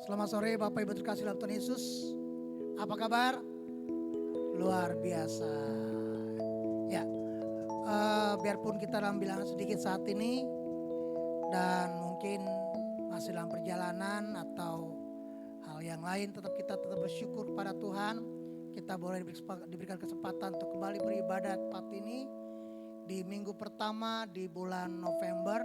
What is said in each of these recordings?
Selamat sore Bapak Ibu terkasih dalam Tuhan Yesus. Apa kabar? Luar biasa. Ya, biarpun kita dalam bilangan sedikit saat ini dan mungkin masih dalam perjalanan atau hal yang lain, tetap bersyukur pada Tuhan. Kita boleh diberikan kesempatan untuk kembali beribadat tempat ini di minggu pertama di bulan November,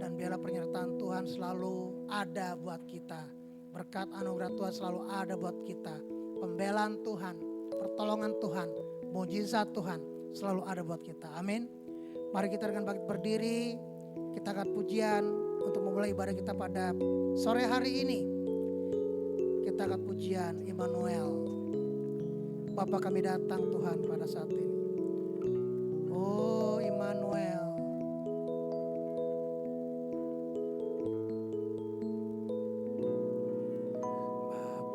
dan biarlah penyertaan Tuhan selalu ada buat kita. Berkat anugerah Tuhan selalu ada buat kita. Pembelaan Tuhan, pertolongan Tuhan, mujizat Tuhan selalu ada buat kita. Amin. Mari kita dengan bangkit berdiri, kita akan pujian untuk memulai ibadah kita pada sore hari ini. Kita akan pujian Immanuel. Bapa, kami datang Tuhan pada saat ini. Oh Immanuel.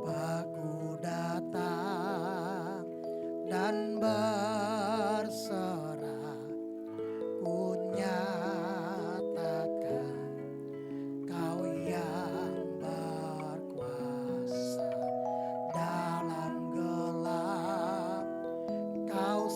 Bapakku datang dan berserah, ku nyatakan Kau yang berkuasa dalam gelap, Kau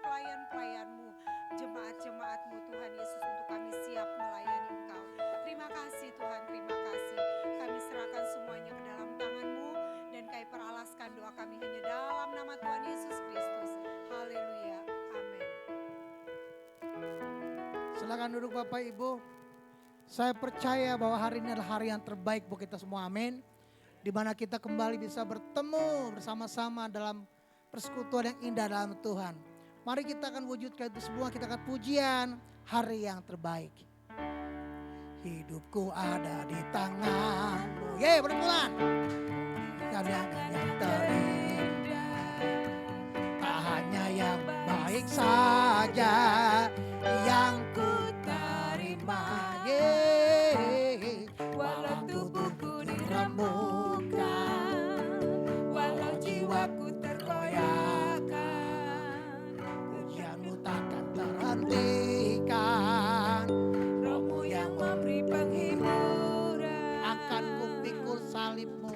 pelayan-pelayan-Mu, jemaat-jemaat-Mu Tuhan Yesus, untuk kami siap melayani Engkau. Terima kasih Tuhan, terima kasih. Kami serahkan semuanya ke dalam tangan-Mu dan kami peralaskan doa kami hanya dalam nama Tuhan Yesus Kristus. Haleluya, amin. Silakan duduk Bapak Ibu. Saya percaya bahwa hari ini adalah hari yang terbaik buat kita semua, amin. Di mana kita kembali bisa bertemu bersama-sama dalam persekutuan yang indah dalam Tuhan. Mari kita akan wujudkan itu semua, kita akan pujian hari yang terbaik. Hidupku ada di tangan-Mu. Yeay, berpulang. Yang terindah. Tak hanya yang baik saja yang ku terima. Yeay. Walau tubuhku diremukkan, walau jiwaku tergoyahkan, pujian-Mu takkan terhentikan. Roh-Mu yang memberi penghiburan, akan ku pikul salib-Mu,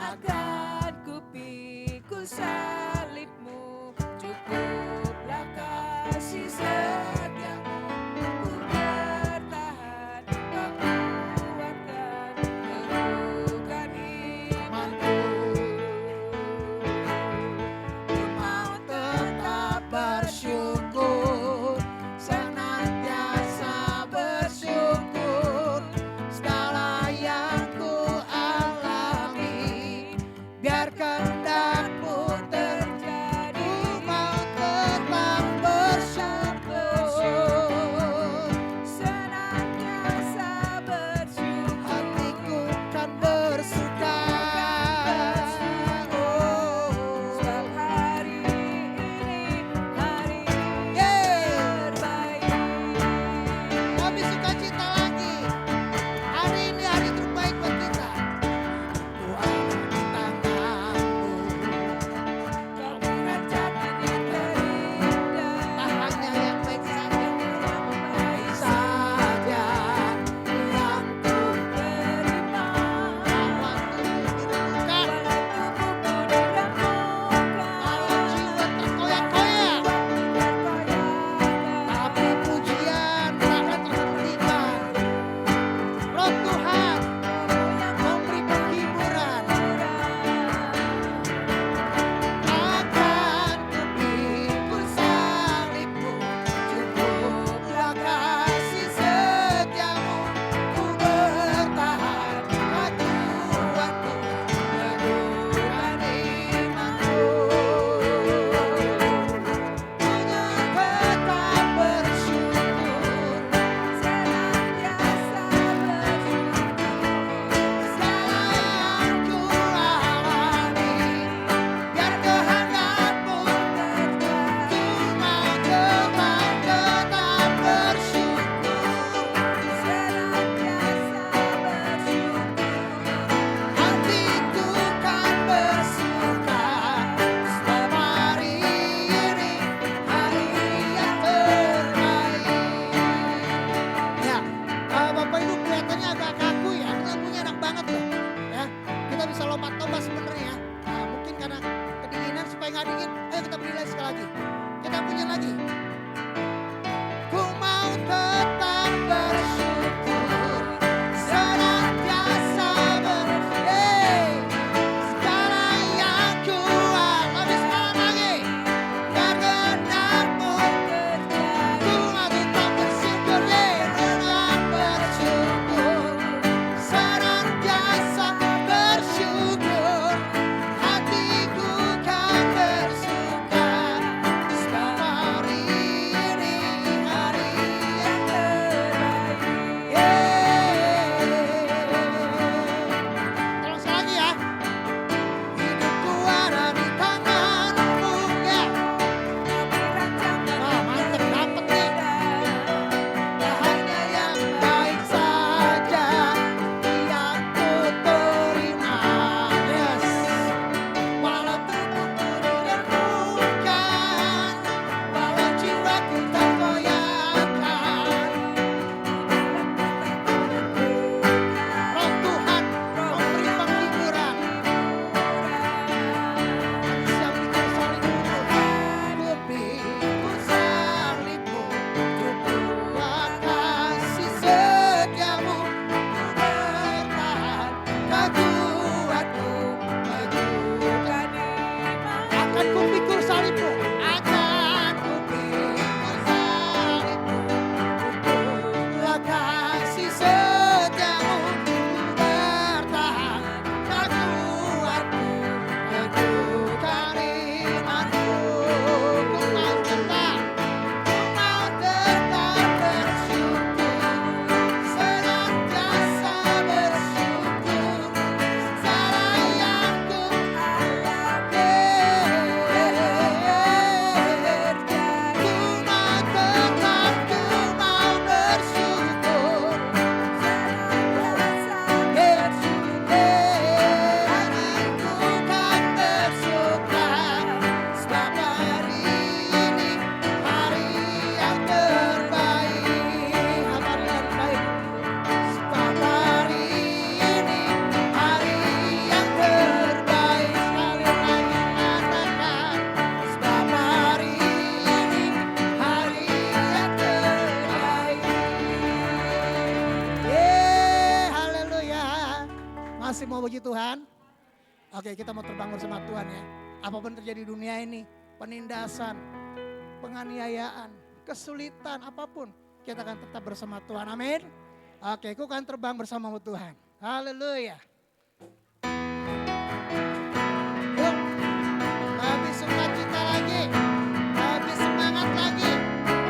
akan ku pikul salib-Mu. Cukuplah kasih setiamu, ku bertahan, kau kuatkan teguhkan imanku. Ku mau tetap bersyukur, senantiasa bersyukur. Segala yang ku alami, biar kehendak-Mu terjadi. Ku mau tetap bersyukur, memuji Tuhan? Oke, kita mau terbang bersama Tuhan ya. Apapun terjadi di dunia ini, penindasan, penganiayaan, kesulitan, apapun, kita akan tetap bersama Tuhan. Amin. Oke, aku akan terbang bersama Tuhan. Haleluya. Yuk, lebih sukacita lagi, lebih semangat lagi.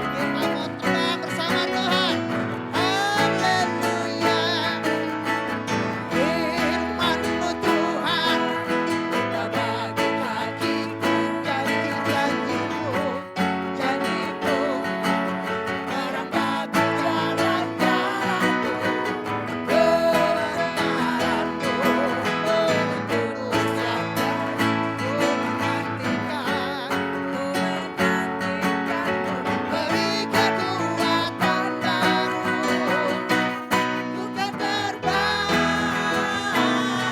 Kita mau terbang bersama Tuhan. Haleluya. Firman-Mu Tuhan, kita bagi kakiku, janji-janji-Mu, janji-Mu, terang bagi jalan-jalanku, kebenaran-Mu, menuntun siapa ku menantikan, beri kekuatan baru, ku kan terbang bersamamu,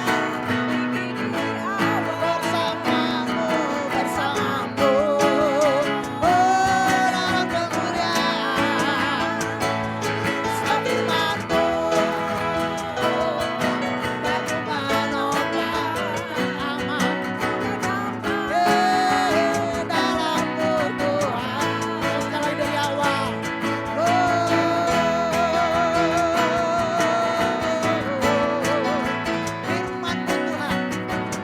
oh dalam kemuliaan, firman-Mu, bagi menopang aman, dalam-Mu Tuhan, sekali dari awal, firman-Mu Tuhan,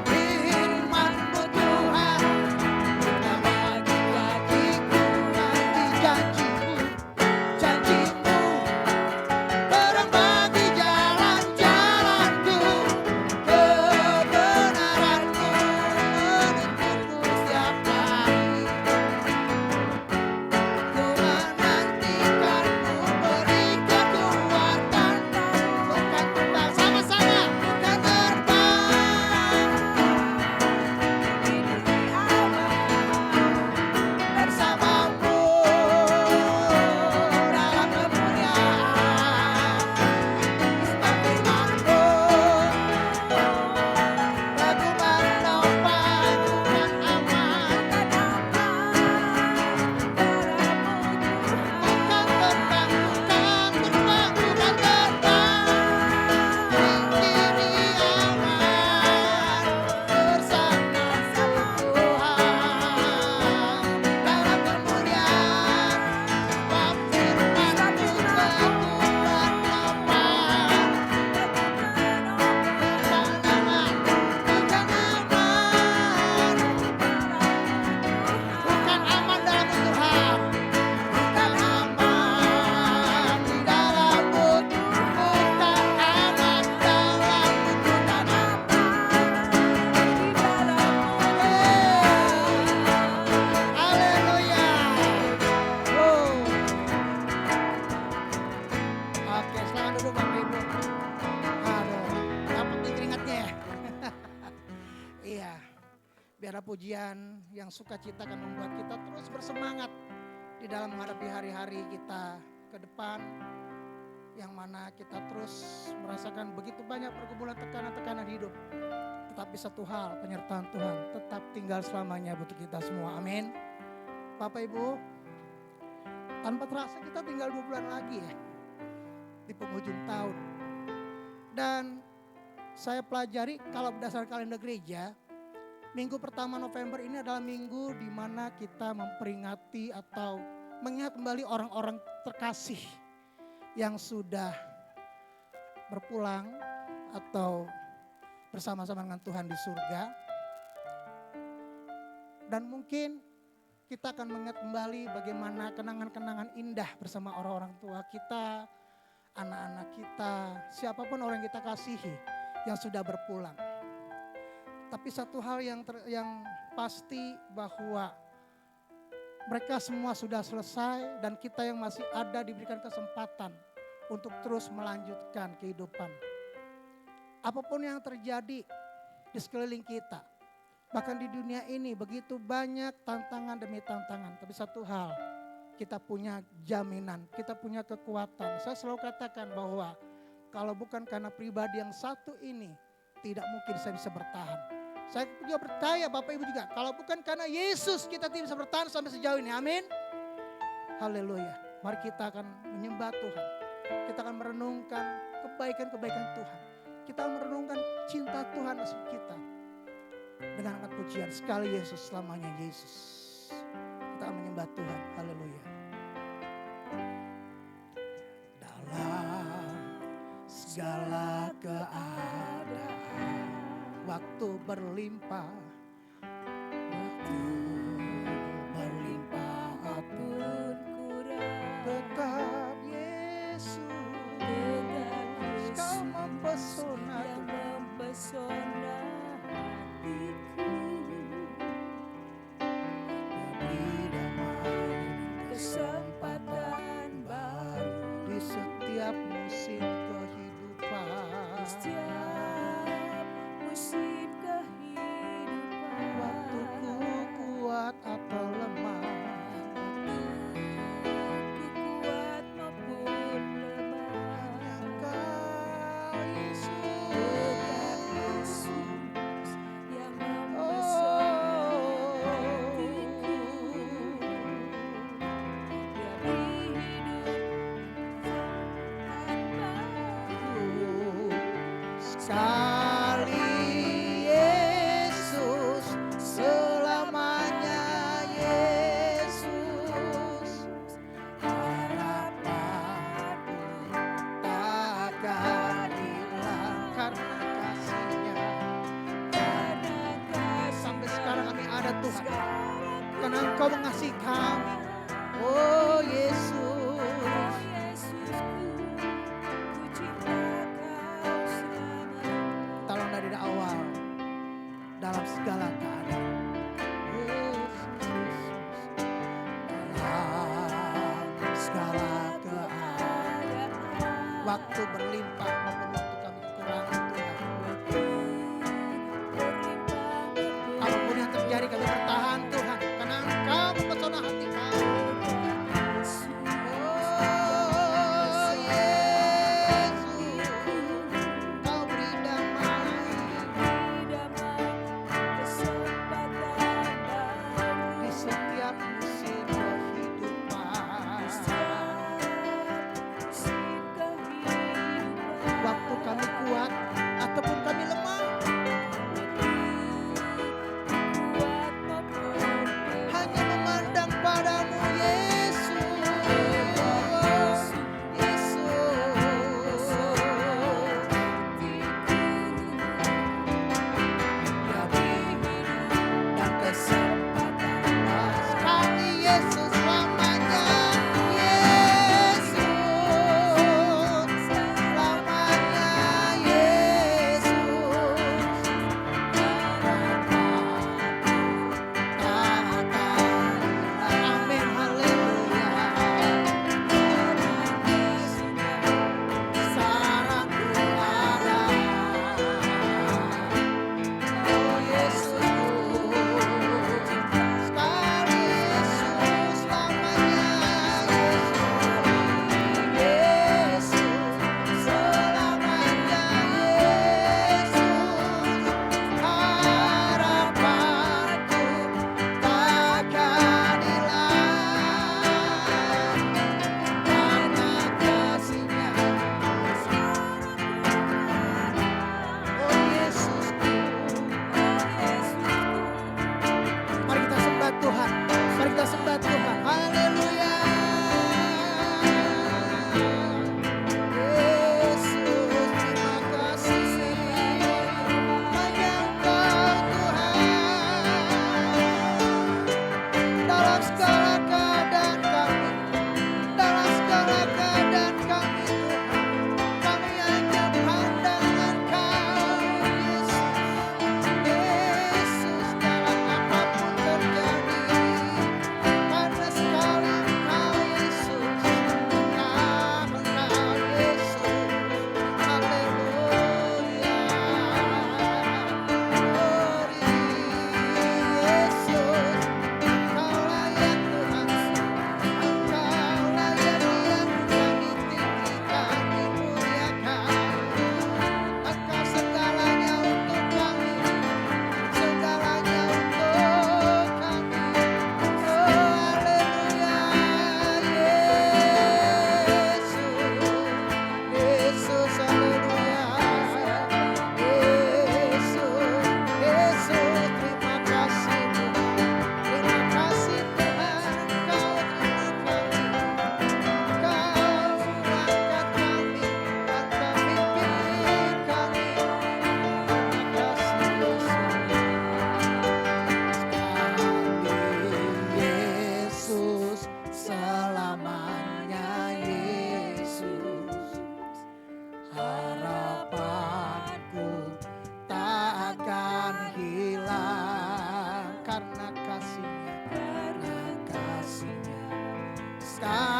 firman-Mu Tuhan, kita bagi kakiku, nanti janji-Mu, janji-Mu, terang bagi jalan-jalanku, kebenaran-Mu menuntunku setiap hari. Ku menantikan-Mu, beri kekuatan, bukan terbang sama-sama, bukan terbang bersamamu dalam kemuliaan. Islam firman-Mu, aku menopang, bukan aman. Bukan terbang, bukan terbang, bukan terbang. Tinggi di awan bersama Tuhan dalam kemuliaan. Sebab firman-Mu kekuatan aman. Bukan aman, bukan aman. Bukan aman dalam Tuhan. Bukan aman di dalam-Mu, bukan aman dalam-Mu, bukan haleluya. Oke, selamat duduk Bapak Ibu. Aduh, dapat nih keringatnya ya. Iya, biarlah pujian yang sukacita akan membuat kita terus bersemangat di dalam menghadapi hari-hari kita ke depan, yang mana kita terus merasakan begitu banyak pergumulan, tekanan-tekanan hidup. Tetapi satu hal, penyertaan Tuhan tetap tinggal selamanya untuk kita semua. Amin. Bapak Ibu, tanpa terasa kita tinggal 2 bulan lagi ya di penghujung tahun. Dan saya pelajari kalau berdasarkan kalender gereja, minggu pertama November ini adalah minggu di mana kita memperingati atau mengingat kembali orang-orang terkasih yang sudah berpulang atau bersama-sama dengan Tuhan di surga. Dan mungkin kita akan mengingat kembali bagaimana kenangan-kenangan indah bersama orang-orang tua kita, anak-anak kita, siapapun orang yang kita kasihi yang sudah berpulang. Tapi satu hal yang pasti bahwa mereka semua sudah selesai dan kita yang masih ada diberikan kesempatan untuk terus melanjutkan kehidupan. Apapun yang terjadi di sekeliling kita, bahkan di dunia ini begitu banyak tantangan demi tantangan. Tapi satu hal, kita punya jaminan, kita punya kekuatan. Saya selalu katakan bahwa kalau bukan karena pribadi yang satu ini, tidak mungkin saya bisa bertahan. Saya juga percaya Bapak Ibu juga, kalau bukan karena Yesus kita tidak bisa bertahan sampai sejauh ini. Amin. Haleluya. Mari kita akan menyembah Tuhan. Kita akan merenungkan kebaikan-kebaikan Tuhan. kita merenungkan cinta Tuhan atas kita. Dengan angkat pujian sekali Yesus, selamanya Yesus. Kita menyembah Tuhan, haleluya. Dalam segala keadaan, waktu berlimpah, apapun tetap Yesus, Kau mempesona, hatiku. beri damai Kesempatan baru di setiap musim kehidupan. setiap musim kehidupan. Waktuku kuat atau lemah, Waktuku kuat maupun lemah. Engkau Yesus. Tetap Yesus yang mempesona hatiku. Dia beri hidup Sekali Yesus, selamanya Yesus, harapanku takkan hilang karena kasih-Nya. Sampai sekarang kami ada Tuhan, karena Engkau mengasihi kami. Oh Yesus, tolong dari awal dalam segala keadaan. Yesus, dalam segala keadaan, waktu berlimpah maupun waktu kami kekurangan Tuhan. Apapun yang terjadi kami bertahan Tuhan, karena Engkau mempesona hati kami. Oh Yesus, Kau beri damai di setiap musim kehidupan.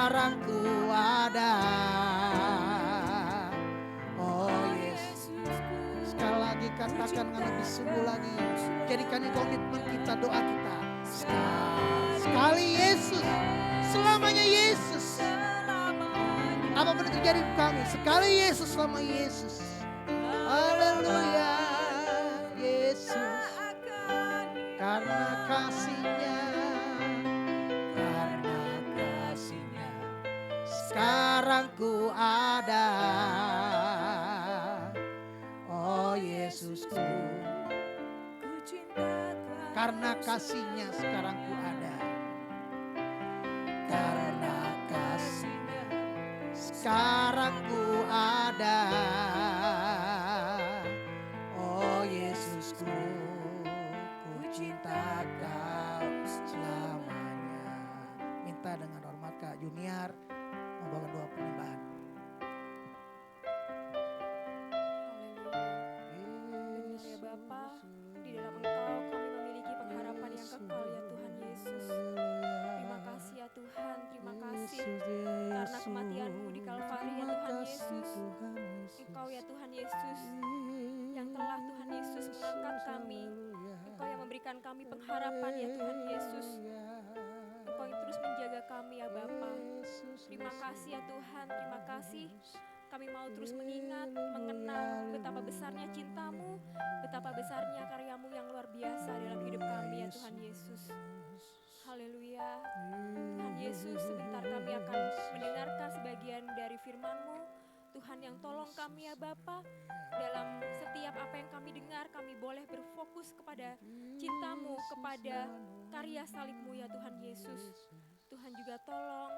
sekarang ku ada. Oh Yesus, sekali lagi katakan dengan lebih sungguh lagi. Jadikan ini komitmen kita, doa kita. Sekali Yesus, selamanya Yesus. Apapun yang terjadi di kami, sekali Yesus, selama Yesus. Haleluya, Yesus. Karena kasih-Nya, karena kasih-Nya, sekarang ku ada. Oh Yesusku, karena kasih-Nya sekarang ku ada. Karena kasih-Nya sekarang ku ada. Oh Yesusku, ku cinta Kau selamanya. Minta dengan hormat Kak Junior membawa doa penyembahan. Benar ya Bapa, di dalam Engkau kami memiliki pengharapan yang kekal ya Tuhan Yesus. Terima kasih ya Tuhan, terima kasih karena kematian-Mu di Kalvari ya Tuhan Yesus. Engkau ya Tuhan Yesus yang telah Tuhan Yesus mengangkat kami. Engkau yang memberikan kami pengharapan ya Tuhan Yesus. Engkau yang terus menjaga kami ya Bapa. Terima kasih ya Tuhan, terima kasih. Kami mau terus mengingat, mengenang betapa besarnya cinta-Mu, betapa besarnya karya-Mu yang luar biasa dalam hidup kami ya Tuhan Yesus. Haleluya. Tuhan Yesus, sebentar kami akan mendengarkan sebagian dari firman-Mu. Tuhan yang tolong kami ya Bapa, dalam setiap apa yang kami dengar, kami boleh berfokus kepada cinta-Mu, kepada karya salib-Mu ya Tuhan Yesus. Tuhan juga tolong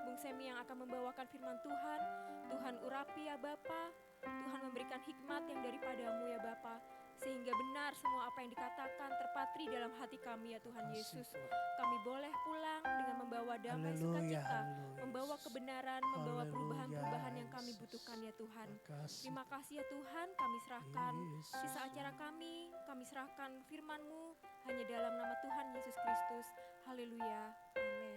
Bung Semi yang akan membawakan firman Tuhan. Tuhan urapi ya Bapa, Tuhan memberikan hikmat yang daripada-Mu ya Bapa, sehingga benar semua apa yang dikatakan terpatri dalam hati kami ya Tuhan Yesus. Kami boleh pulang dengan membawa damai sukacita, membawa kebenaran, membawa perubahan-perubahan yang kami butuhkan ya Tuhan. Terima kasih ya Tuhan, kami serahkan sisa acara kami serahkan firman-Mu hanya dalam nama Tuhan Yesus Kristus. Haleluya, amin.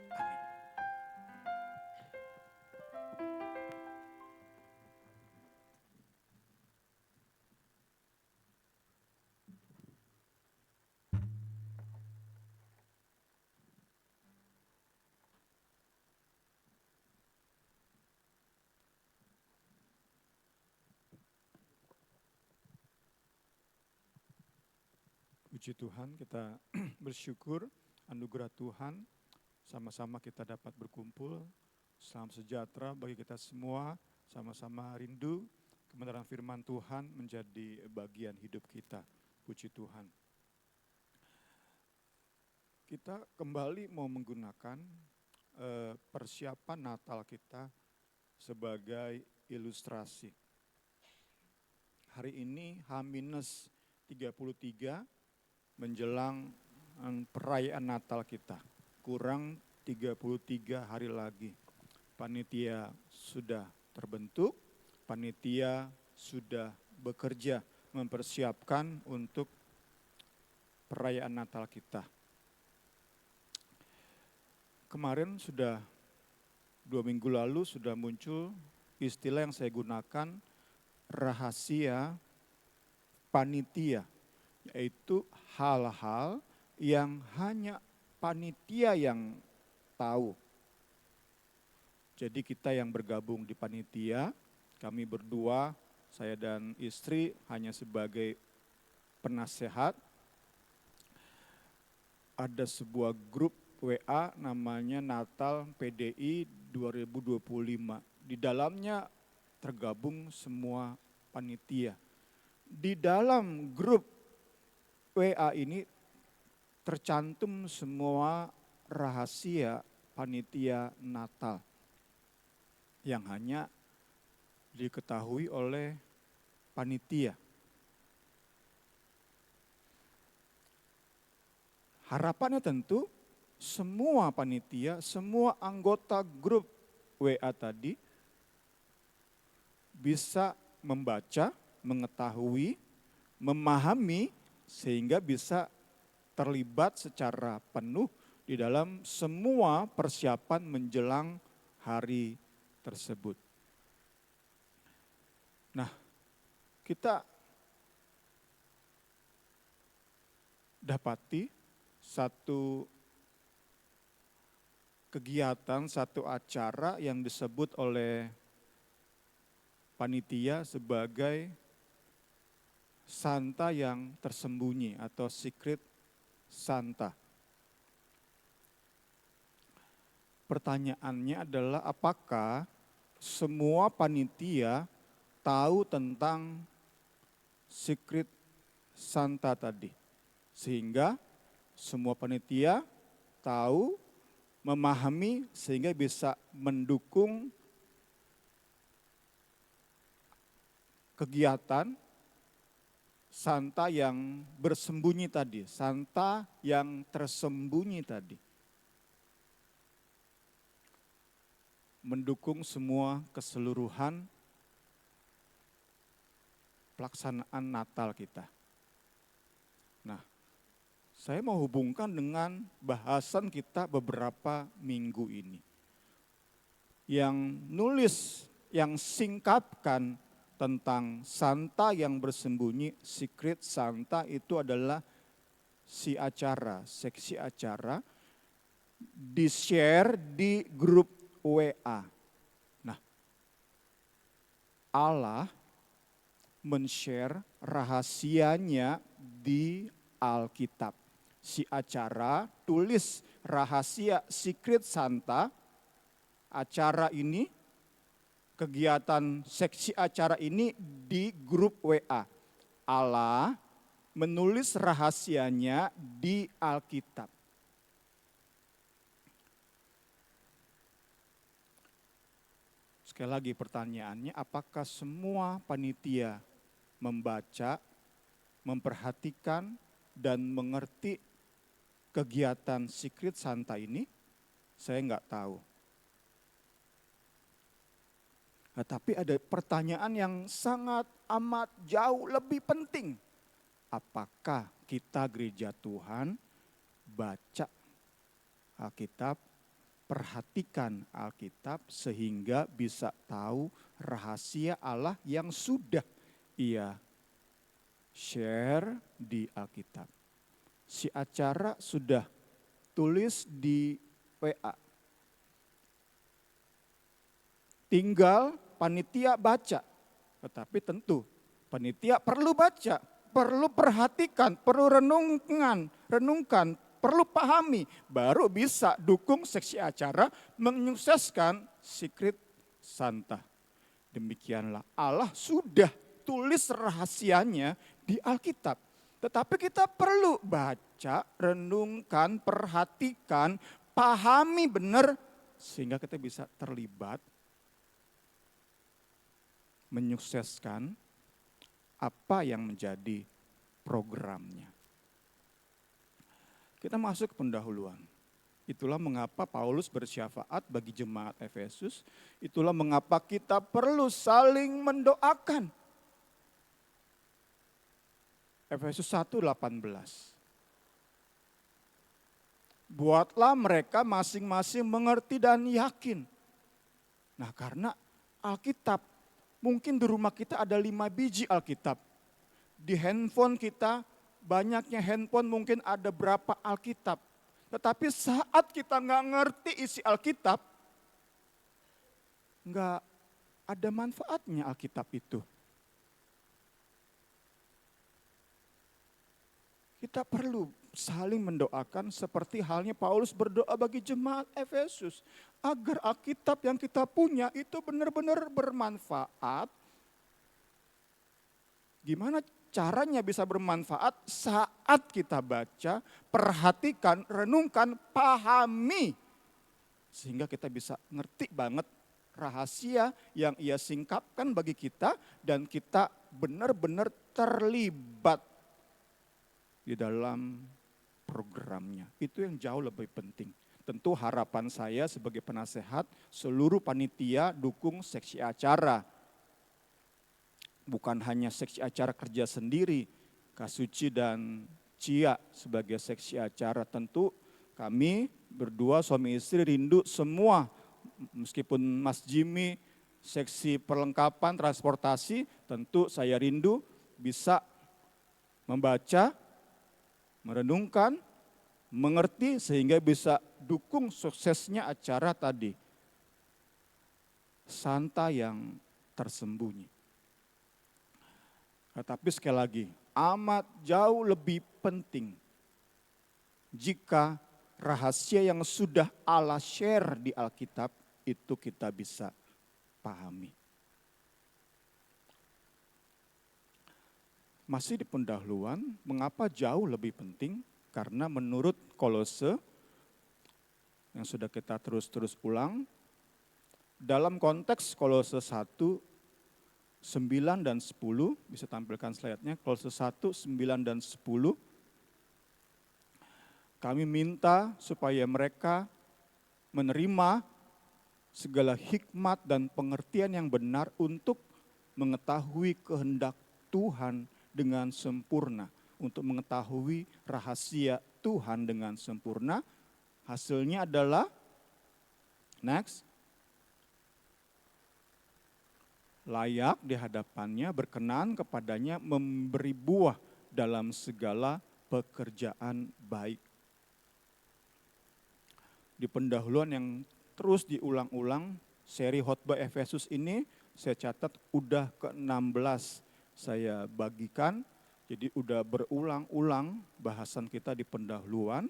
Puji Tuhan, kita bersyukur anugerah Tuhan, sama-sama kita dapat berkumpul. Salam sejahtera bagi kita semua, sama-sama rindu kebenaran firman Tuhan menjadi bagian hidup kita. Puji Tuhan. Kita kembali mau menggunakan persiapan Natal kita sebagai ilustrasi. Hari ini H-33 menjelang perayaan Natal kita. Kurang 33 hari lagi. Panitia sudah terbentuk, panitia sudah bekerja mempersiapkan untuk perayaan Natal kita. Kemarin sudah 2 minggu lalu sudah muncul istilah yang saya gunakan, rahasia panitia, yaitu hal-hal yang hanya panitia yang tahu. Jadi kita yang bergabung di panitia, kami berdua, saya dan istri hanya sebagai penasehat. Ada sebuah grup WA namanya Natal PDI 2025. Di dalamnya tergabung semua panitia. Di dalam grup WA ini tercantum semua rahasia panitia Natal yang hanya diketahui oleh panitia. Harapannya tentu semua panitia, semua anggota grup WA tadi bisa membaca, mengetahui, memahami, sehingga bisa terlibat secara penuh di dalam semua persiapan menjelang hari tersebut. Nah, kita dapati satu kegiatan, satu acara yang disebut oleh panitia sebagai Santa yang tersembunyi atau Secret Santa. Pertanyaannya adalah apakah semua panitia tahu tentang Secret Santa tadi? Sehingga semua panitia tahu, memahami, sehingga bisa mendukung kegiatan Santa yang bersembunyi tadi, Santa yang tersembunyi tadi. Mendukung semua keseluruhan pelaksanaan Natal kita. Nah, saya mau hubungkan dengan bahasan kita beberapa minggu ini. Yang nulis, yang singkapkan tentang Santa yang bersembunyi, Secret Santa itu adalah seksi acara, di-share di grup WA. Nah, Allah men-share rahasianya di Alkitab. Si acara tulis rahasia Secret Santa, acara ini, kegiatan seksi acara ini di grup WA. Allah menulis rahasianya di Alkitab. Sekali lagi pertanyaannya, apakah semua panitia membaca, memperhatikan, dan mengerti kegiatan Secret Santa ini? Saya enggak tahu. Nah, tapi ada pertanyaan yang sangat amat jauh lebih penting. Apakah kita gereja Tuhan baca Alkitab, perhatikan Alkitab sehingga bisa tahu rahasia Allah yang sudah Ia share di Alkitab. Si acara sudah tulis di WA. Tinggal panitia baca. Tetapi tentu panitia perlu baca, perlu perhatikan, perlu renungkan, perlu pahami. Baru bisa dukung seksi acara menyukseskan Secret Santa. Demikianlah Allah sudah tulis rahasianya di Alkitab. Tetapi kita perlu baca, renungkan, perhatikan, pahami benar sehingga kita bisa terlibat menyukseskan apa yang menjadi programnya. Kita masuk ke pendahuluan. Itulah mengapa Paulus bersyafaat bagi jemaat Efesus. Itulah mengapa kita perlu saling mendoakan. Efesus 1:18. Buatlah mereka masing-masing mengerti dan yakin. Nah, karena Alkitab, mungkin di rumah kita ada 5 biji Alkitab. Di handphone kita, banyaknya handphone mungkin ada berapa Alkitab. Tetapi saat kita nggak ngerti isi Alkitab, nggak ada manfaatnya Alkitab itu. Kita perlu saling mendoakan seperti halnya Paulus berdoa bagi jemaat Efesus. Agar Alkitab yang kita punya itu benar-benar bermanfaat. Gimana caranya bisa bermanfaat? Saat kita baca, perhatikan, renungkan, pahami. Sehingga kita bisa ngerti banget rahasia yang ia singkapkan bagi kita. Dan kita benar-benar terlibat di dalam programnya. Itu yang jauh lebih penting. Tentu harapan saya sebagai penasehat, seluruh panitia dukung seksi acara. Bukan hanya seksi acara kerja sendiri, Kasuci dan Cia sebagai seksi acara. Tentu kami berdua suami istri rindu semua meskipun Mas Jimmy seksi perlengkapan transportasi, tentu saya rindu bisa membaca, merenungkan, mengerti sehingga bisa dukung suksesnya acara tadi. Santa yang tersembunyi. Tetapi sekali lagi, amat jauh lebih penting jika rahasia yang sudah Allah share di Alkitab itu kita bisa pahami. Masih di pendahuluan, mengapa jauh lebih penting? Karena menurut Kolose yang sudah kita terus ulang, dalam konteks Kolose 1, 9 dan 10, bisa tampilkan slide-nya, Kolose 1, 9 dan 10, kami minta supaya mereka menerima segala hikmat dan pengertian yang benar untuk mengetahui kehendak Tuhan dengan sempurna, untuk mengetahui rahasia Tuhan dengan sempurna. Hasilnya adalah, next, layak di hadapannya, berkenan kepadanya, memberi buah dalam segala pekerjaan baik. Di pendahuluan yang terus diulang-ulang, seri khotbah Efesus ini saya catat udah ke-16 saya bagikan, jadi udah berulang-ulang bahasan kita di pendahuluan.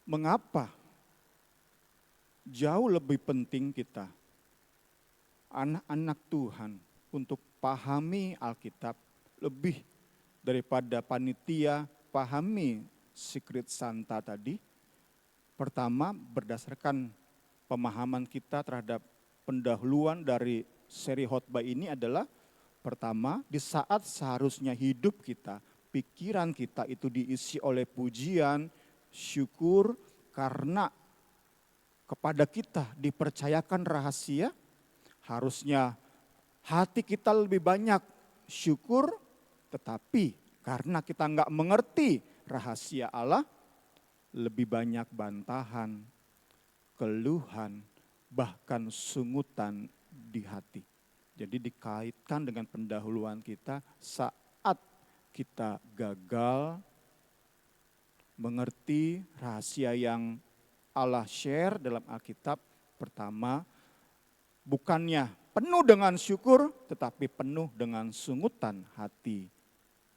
Mengapa jauh lebih penting kita anak-anak Tuhan untuk pahami Alkitab lebih daripada panitia pahami Secret Santa tadi? Pertama, berdasarkan pemahaman kita terhadap pendahuluan dari seri khotbah ini adalah, pertama, di saat seharusnya hidup kita, pikiran kita itu diisi oleh pujian, syukur, karena kepada kita dipercayakan rahasia, harusnya hati kita lebih banyak syukur, tetapi karena kita nggak mengerti rahasia Allah, lebih banyak bantahan, keluhan, bahkan sungutan di hati. Jadi dikaitkan dengan pendahuluan kita saat kita gagal mengerti rahasia yang Allah share dalam Alkitab. Pertama, bukannya penuh dengan syukur, tetapi penuh dengan sungutan hati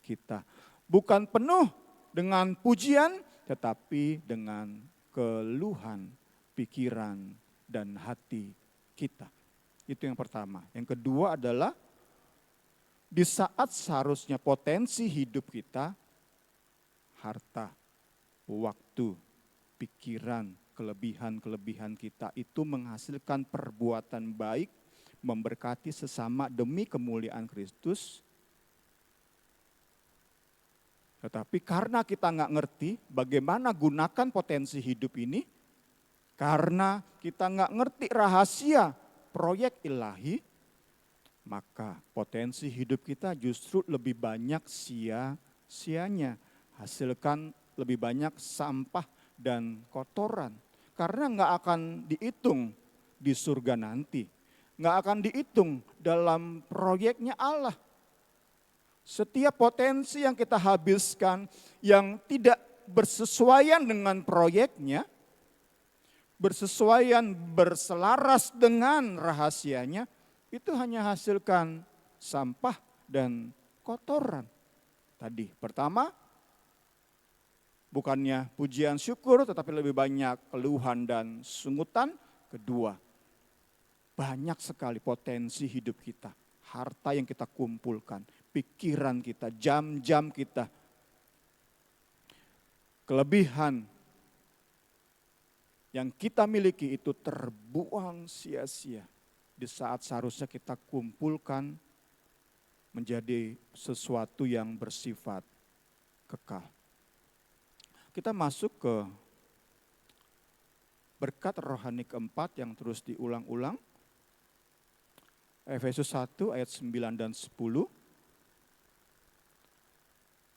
kita. Bukan penuh dengan pujian, tetapi dengan keluhan pikiran dan hati kita. Itu yang pertama. Yang kedua adalah di saat seharusnya potensi hidup kita, harta, waktu, pikiran, kelebihan-kelebihan kita itu menghasilkan perbuatan baik, memberkati sesama demi kemuliaan Kristus. Tetapi karena kita nggak ngerti bagaimana gunakan potensi hidup ini, karena kita nggak ngerti rahasia proyek ilahi, maka potensi hidup kita justru lebih banyak sia-sianya. Hasilkan lebih banyak sampah dan kotoran. Karena nggak akan dihitung di surga nanti. Nggak akan dihitung dalam proyeknya Allah. Setiap potensi yang kita habiskan yang tidak bersesuaian dengan proyeknya, bersesuaian, berselaras dengan rahasianya, itu hanya hasilkan sampah dan kotoran. Tadi pertama, bukannya pujian syukur tetapi lebih banyak keluhan dan sungutan. Kedua, banyak sekali potensi hidup kita, harta yang kita kumpulkan, pikiran kita, jam-jam kita, kelebihan yang kita miliki itu terbuang sia-sia di saat seharusnya kita kumpulkan menjadi sesuatu yang bersifat kekal. Kita masuk ke berkat rohani keempat yang terus diulang-ulang. Efesus 1 ayat 9 dan 10.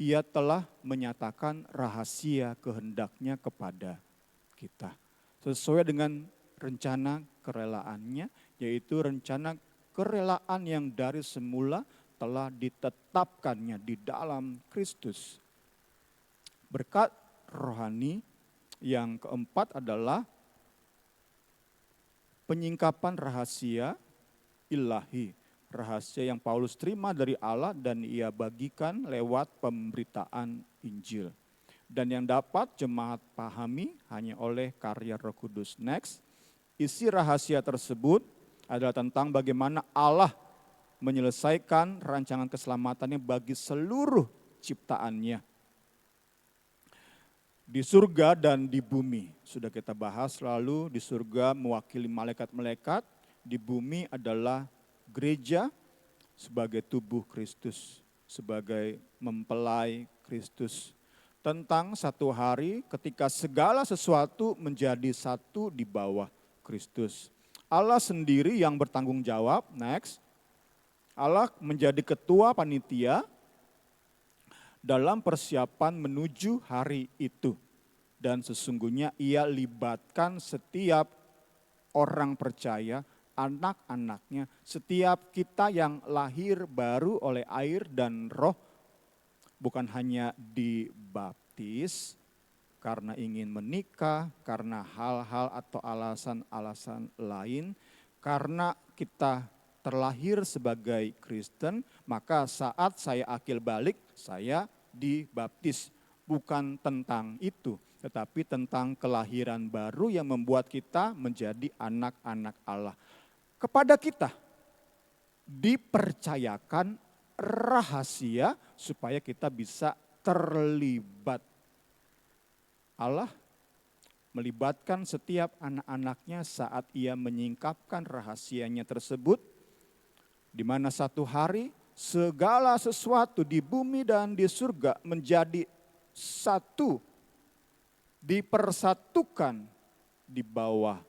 Ia telah menyatakan rahasia kehendaknya kepada kita. sesuai dengan rencana kerelaannya, yaitu rencana kerelaan yang dari semula telah ditetapkannya di dalam Kristus. Berkat rohani yang keempat adalah penyingkapan rahasia ilahi. Rahasia yang Paulus terima dari Allah dan ia bagikan lewat pemberitaan Injil. Dan yang dapat jemaat pahami hanya oleh karya Roh Kudus. Next, isi rahasia tersebut adalah tentang bagaimana Allah menyelesaikan rancangan keselamatannya bagi seluruh ciptaannya. Di surga dan di bumi, sudah kita bahas lalu, di surga mewakili malaikat-malaikat, di bumi adalah gereja sebagai tubuh Kristus, sebagai mempelai Kristus. Tentang satu hari ketika segala sesuatu menjadi satu di bawah Kristus. Allah sendiri yang bertanggung jawab, next. Allah menjadi ketua panitia dalam persiapan menuju hari itu. Dan sesungguhnya ia libatkan setiap orang percaya, anak-anaknya, setiap kita yang lahir baru oleh air dan roh, bukan hanya dibaptis karena ingin menikah, karena hal-hal atau alasan-alasan lain, karena kita terlahir sebagai Kristen, maka saat saya akil balik, saya dibaptis. Bukan tentang itu, tetapi tentang kelahiran baru yang membuat kita menjadi anak-anak Allah. Kepada kita dipercayakan rahasia supaya kita bisa terlibat. Allah melibatkan setiap anak-anaknya saat ia menyingkapkan rahasianya tersebut, di mana satu hari segala sesuatu di bumi dan di surga menjadi satu, dipersatukan di bawah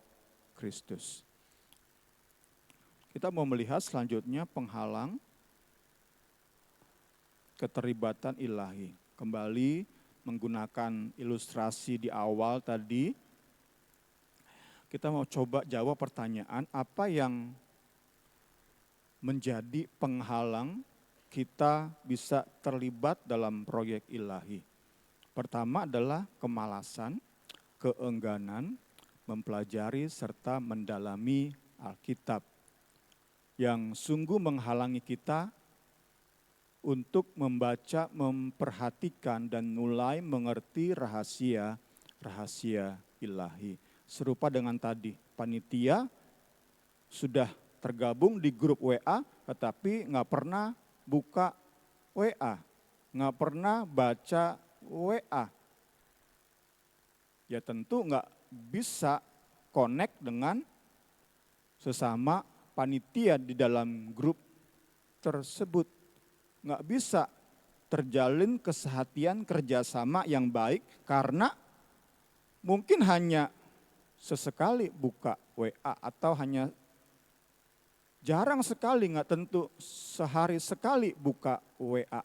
Kristus. Kita mau melihat selanjutnya penghalang keterlibatan ilahi. Kembali menggunakan ilustrasi di awal tadi, kita mau coba jawab pertanyaan apa yang menjadi penghalang kita bisa terlibat dalam proyek ilahi. Pertama adalah kemalasan, keengganan, mempelajari serta mendalami Alkitab yang sungguh menghalangi kita untuk membaca, memperhatikan dan mulai mengerti rahasia ilahi. Serupa dengan tadi, panitia sudah tergabung di grup WA tetapi nggak pernah buka WA, nggak pernah baca WA. Ya tentu nggak bisa connect dengan sesama panitia di dalam grup tersebut. Nggak bisa terjalin kesehatian kerjasama yang baik karena mungkin hanya sesekali buka WA atau hanya jarang sekali, nggak tentu sehari sekali buka WA.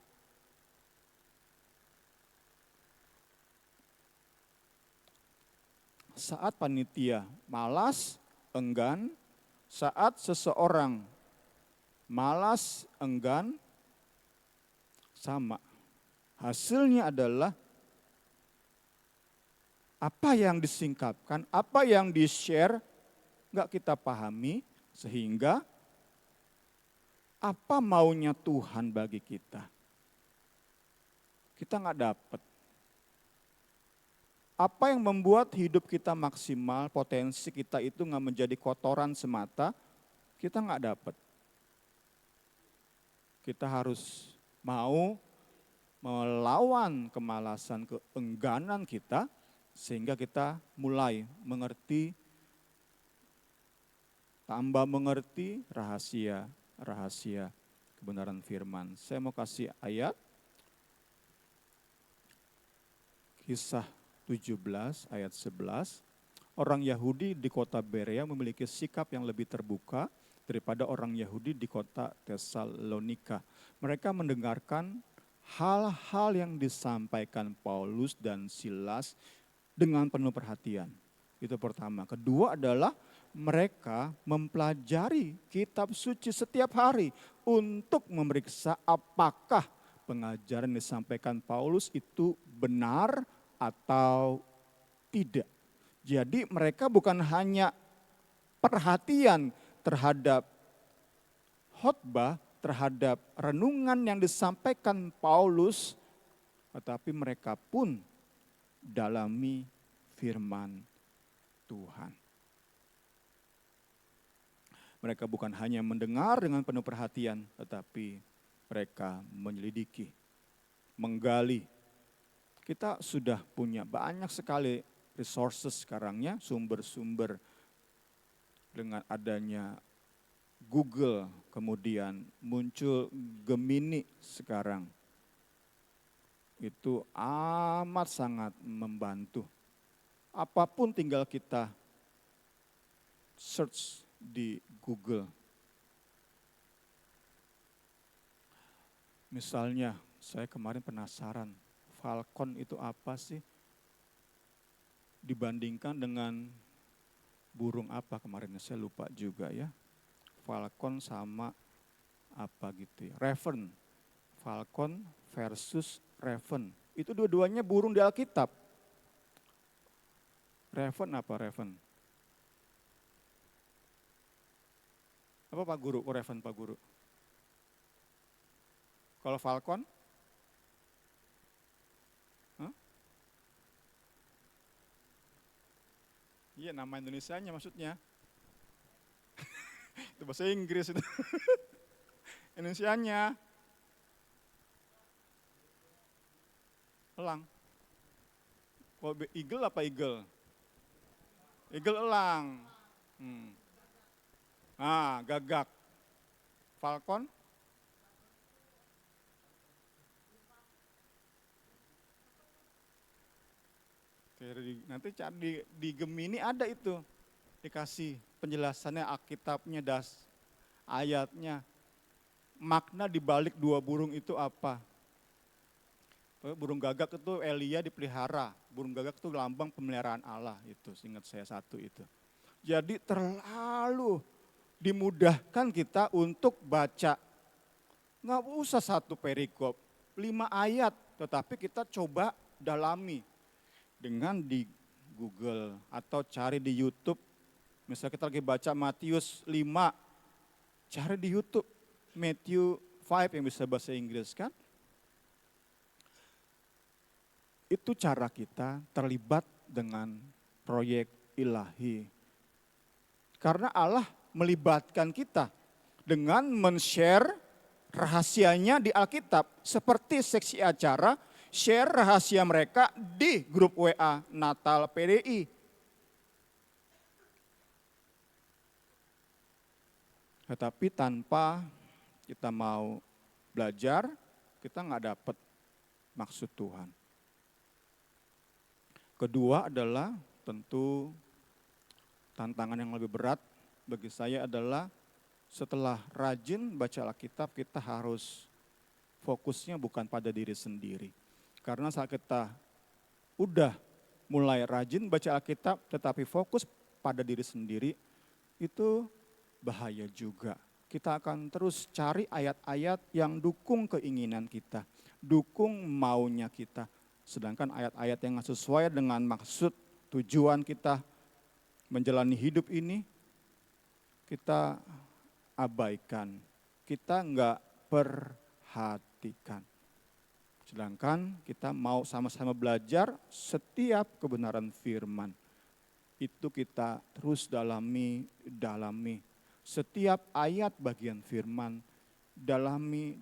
Saat panitia malas, enggan, saat seseorang malas, enggan, sama. Hasilnya adalah apa yang disingkapkan, apa yang di-share, nggak kita pahami, sehingga apa maunya Tuhan bagi kita. Kita nggak dapat. Apa yang membuat hidup kita maksimal, potensi kita itu nggak menjadi kotoran semata, kita nggak dapat. Kita harus mau melawan kemalasan, keengganan kita, sehingga kita mulai mengerti, tambah mengerti rahasia kebenaran firman. Saya mau kasih ayat, Kisah 17 ayat 11. Orang Yahudi di kota Berea memiliki sikap yang lebih terbuka daripada orang Yahudi di kota Tesalonika. Mereka mendengarkan hal-hal yang disampaikan Paulus dan Silas dengan penuh perhatian. Itu pertama. Kedua adalah mereka mempelajari kitab suci setiap hari untuk memeriksa apakah pengajaran yang disampaikan Paulus itu benar atau tidak. Jadi mereka bukan hanya perhatian terhadap khotbah, terhadap renungan yang disampaikan Paulus, tetapi mereka pun dalami firman Tuhan. Mereka bukan hanya mendengar dengan penuh perhatian, tetapi mereka menyelidiki, menggali. Kita sudah punya banyak sekali resources sekarangnya, sumber-sumber dengan adanya Google, kemudian muncul Gemini sekarang. Itu amat sangat membantu. Apapun tinggal kita search di Google. Misalnya, saya kemarin penasaran, falcon itu apa sih? Dibandingkan dengan burung apa kemarin, saya lupa juga ya. Falcon sama apa gitu ya. Raven, falcon versus raven. Itu dua-duanya burung di Alkitab. Raven apa raven? Apa Pak Guru? Oh, raven Pak Guru. Kalau falcon? Hah? Iya, nama Indonesianya maksudnya. Itu bahasa Inggris itu. Indonesianya. Elang. Oh, eagle apa eagle? Eagle elang. Gagak. Falcon? Nanti cari di Gemini ada itu. Dikasih penjelasannya, Alkitabnya, ayatnya. Makna dibalik dua burung itu apa? Burung gagak itu Elia dipelihara. Burung gagak itu lambang pemeliharaan Allah. Itu ingat saya satu itu. Jadi terlalu dimudahkan kita untuk baca. Nggak usah satu perikop, 5 ayat. Tetapi kita coba dalami. Dengan di Google atau cari di YouTube. Misalnya kita lagi baca Matius 5. Cari di YouTube. Matthew 5 yang bisa bahasa Inggris kan. Itu cara kita terlibat dengan proyek ilahi. Karena Allah melibatkan kita dengan men-share rahasianya di Alkitab. Seperti seksi acara, share rahasia mereka di grup WA Natal PDI. Tetapi tanpa kita mau belajar, kita nggak dapat maksud Tuhan. Kedua adalah tentu tantangan yang lebih berat bagi saya adalah setelah rajin baca Alkitab kita harus fokusnya bukan pada diri sendiri. Karena saat kita udah mulai rajin baca Alkitab tetapi fokus pada diri sendiri itu bahaya juga. Kita akan terus cari ayat-ayat yang dukung keinginan kita, dukung maunya kita. Sedangkan ayat-ayat yang sesuai dengan maksud tujuan kita menjalani hidup ini, kita abaikan, kita enggak perhatikan. Sedangkan kita mau sama-sama belajar setiap kebenaran firman. Itu kita terus dalami. Setiap ayat bagian firman, dalami.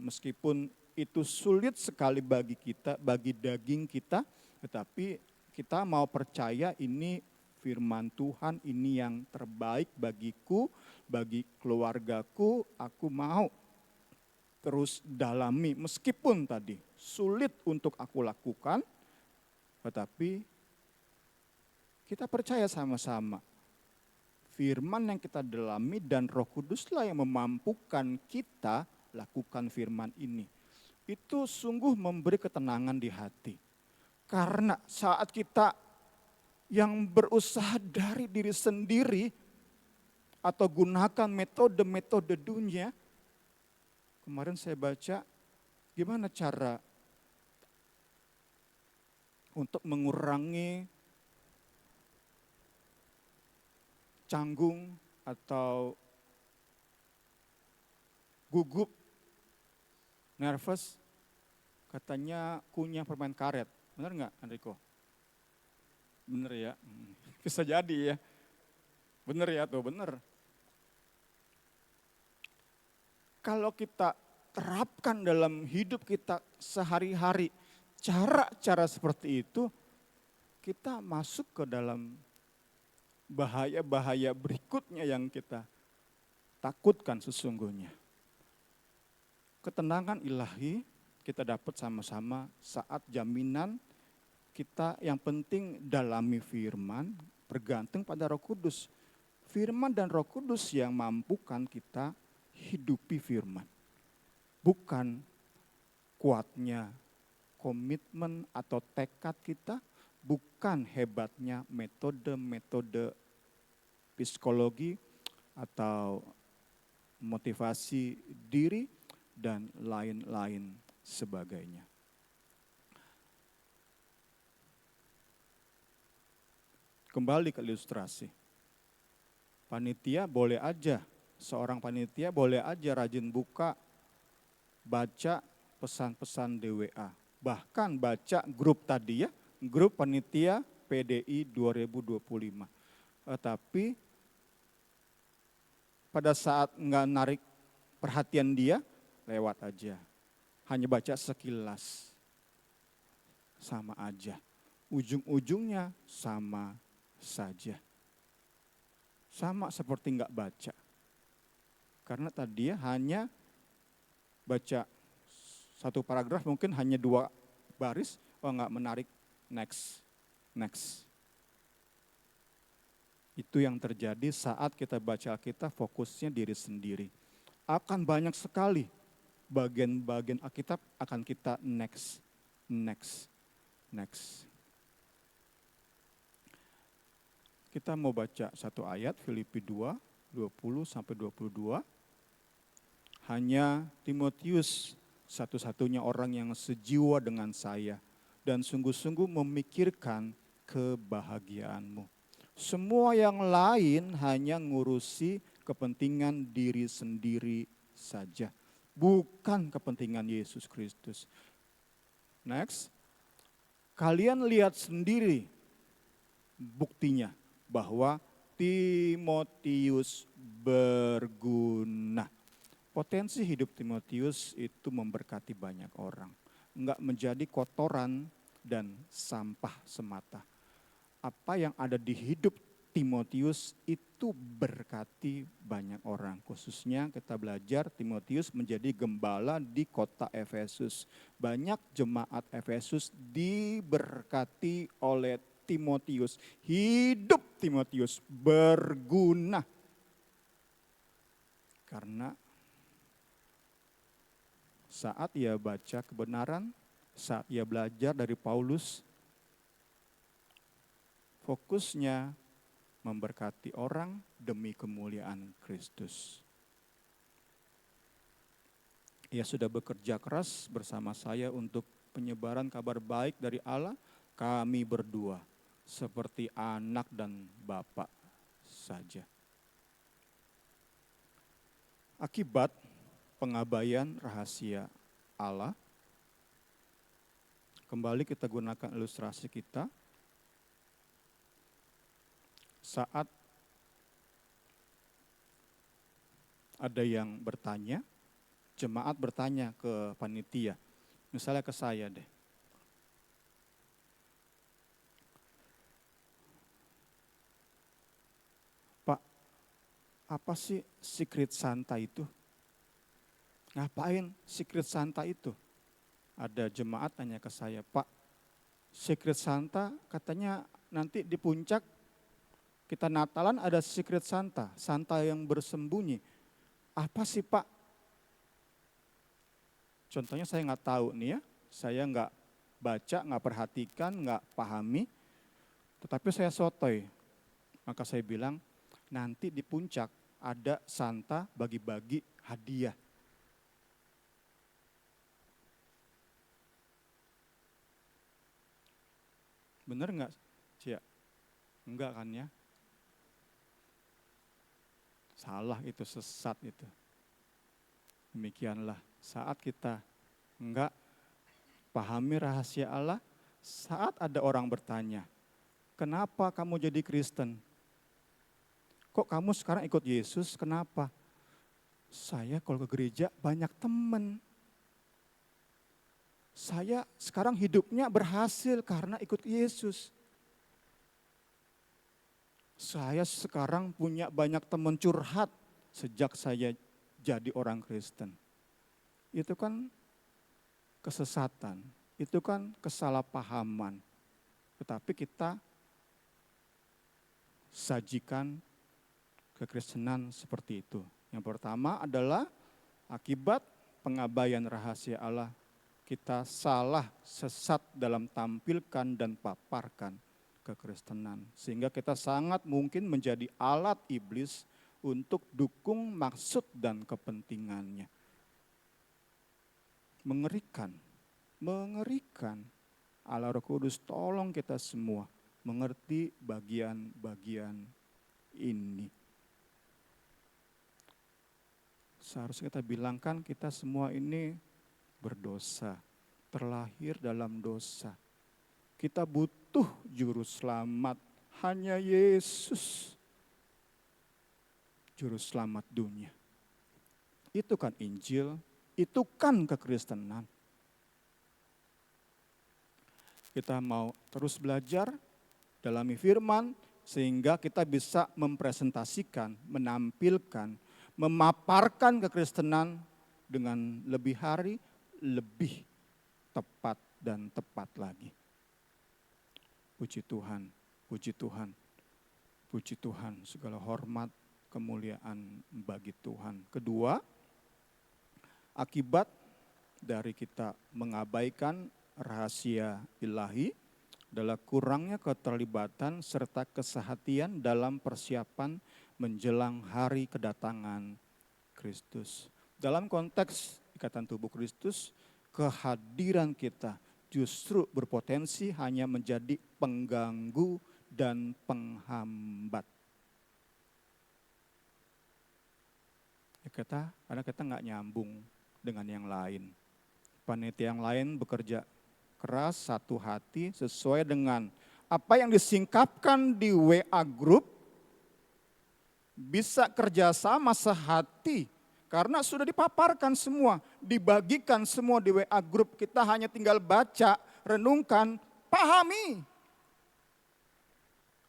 Meskipun itu sulit sekali bagi kita, bagi daging kita, tetapi kita mau percaya ini firman Tuhan, ini yang terbaik bagiku, bagi keluargaku, aku mau terus dalami. Meskipun tadi sulit untuk aku lakukan, tetapi kita percaya sama-sama. Firman yang kita dalami dan Roh Kuduslah yang memampukan kita lakukan firman ini. Itu sungguh memberi ketenangan di hati. Karena saat kita yang berusaha dari diri sendiri atau gunakan metode-metode dunia. Kemarin saya baca gimana cara untuk mengurangi canggung atau gugup, nervous, katanya kunyah permen karet. Benar nggak Enrico? Bener ya, bisa jadi ya. Bener ya tuh, bener. Kalau kita terapkan dalam hidup kita sehari-hari, cara-cara seperti itu, kita masuk ke dalam bahaya-bahaya berikutnya yang kita takutkan sesungguhnya. Ketenangan ilahi kita dapat sama-sama saat jaminan kita yang penting dalami firman, bergantung pada Roh Kudus. Firman dan Roh Kudus yang mampukan kita hidupi firman. Bukan kuatnya komitmen atau tekad kita, bukan hebatnya metode-metode psikologi atau motivasi diri dan lain-lain sebagainya. Kembali ke ilustrasi. Panitia boleh aja, seorang panitia boleh aja rajin buka, baca pesan-pesan DWA. Bahkan baca grup tadi ya, grup panitia PDI 2025. Tapi pada saat nggak narik perhatian dia, lewat aja. Hanya baca sekilas. Sama aja. Ujung-ujungnya sama saja. Sama seperti nggak baca. Karena tadi hanya baca satu paragraf mungkin hanya 2 baris, nggak menarik, next. Itu yang terjadi saat kita baca Alkitab fokusnya diri sendiri. Akan banyak sekali bagian-bagian Alkitab akan kita next. Kita mau baca satu ayat, Filipi 2, 20-22. Hanya Timotius satu-satunya orang yang sejiwa dengan saya dan sungguh-sungguh memikirkan kebahagiaanmu. Semua yang lain hanya ngurusi kepentingan diri sendiri saja, bukan kepentingan Yesus Kristus. Next, kalian lihat sendiri buktinya bahwa Timotius berguna. Potensi hidup Timotius itu memberkati banyak orang. Enggak menjadi kotoran dan sampah semata. Apa yang ada di hidup Timotius itu berkati banyak orang. Khususnya kita belajar Timotius menjadi gembala di kota Efesus. Banyak jemaat Efesus diberkati oleh Timotius. Hidup Timotius berguna. Karena saat ia baca kebenaran, saat ia belajar dari Paulus, fokusnya memberkati orang demi kemuliaan Kristus. Ia sudah bekerja keras bersama saya untuk penyebaran kabar baik dari Allah. Kami berdua seperti anak dan bapak saja. Akibat pengabaian rahasia Allah, kembali kita gunakan ilustrasi kita. Saat ada yang bertanya, jemaat bertanya ke panitia, misalnya ke saya deh. Pak, apa sih Secret Santa itu? Ngapain Secret Santa itu? Ada jemaat tanya ke saya, Pak, Secret Santa katanya nanti di puncak kita Natalan ada Secret Santa, Santa yang bersembunyi. Apa sih Pak? Contohnya saya nggak tahu nih ya, saya nggak baca, nggak perhatikan, nggak pahami. Tetapi saya sotoy, maka saya bilang nanti di puncak ada Santa bagi-bagi hadiah. Bener nggak, Cia? Enggak kan ya? Salah itu, sesat itu. Demikianlah saat kita enggak pahami rahasia Allah, saat ada orang bertanya, kenapa kamu jadi Kristen? Kok kamu sekarang ikut Yesus, kenapa? Saya kalau ke gereja banyak teman. Saya sekarang hidupnya berhasil karena ikut Yesus. Saya sekarang punya banyak teman curhat sejak saya jadi orang Kristen. Itu kan kesesatan, itu kan kesalahpahaman. Tetapi kita sajikan kekristenan seperti itu. Yang pertama adalah akibat pengabaian rahasia Allah, kita salah sesat dalam tampilkan dan paparkan kekristenan. Sehingga kita sangat mungkin menjadi alat iblis untuk dukung maksud dan kepentingannya. Mengerikan, mengerikan. Allah Roh Kudus tolong kita semua mengerti bagian-bagian ini. Seharusnya kita bilangkan kita semua ini berdosa, terlahir dalam dosa. Kita butuh juru selamat, hanya Yesus. Juru selamat dunia. Itu kan Injil, itu kan kekristenan. Kita mau terus belajar, dalami firman, sehingga kita bisa mempresentasikan, menampilkan, memaparkan kekristenan dengan lebih hari, lebih tepat dan tepat lagi. Puji Tuhan, puji Tuhan, puji Tuhan, segala hormat, kemuliaan bagi Tuhan. Kedua, akibat dari kita mengabaikan rahasia ilahi adalah kurangnya keterlibatan serta kesehatian dalam persiapan menjelang hari kedatangan Kristus. Dalam konteks ikatan tubuh Kristus, kehadiran kita justru berpotensi hanya menjadi pengganggu dan penghambat. Karena kita nggak nyambung dengan yang lain. Panitia yang lain bekerja keras, satu hati, sesuai dengan apa yang disingkapkan di WA Group, bisa kerjasama sehati, karena sudah dipaparkan semua, dibagikan semua di WA Group, kita hanya tinggal baca, renungkan, pahami.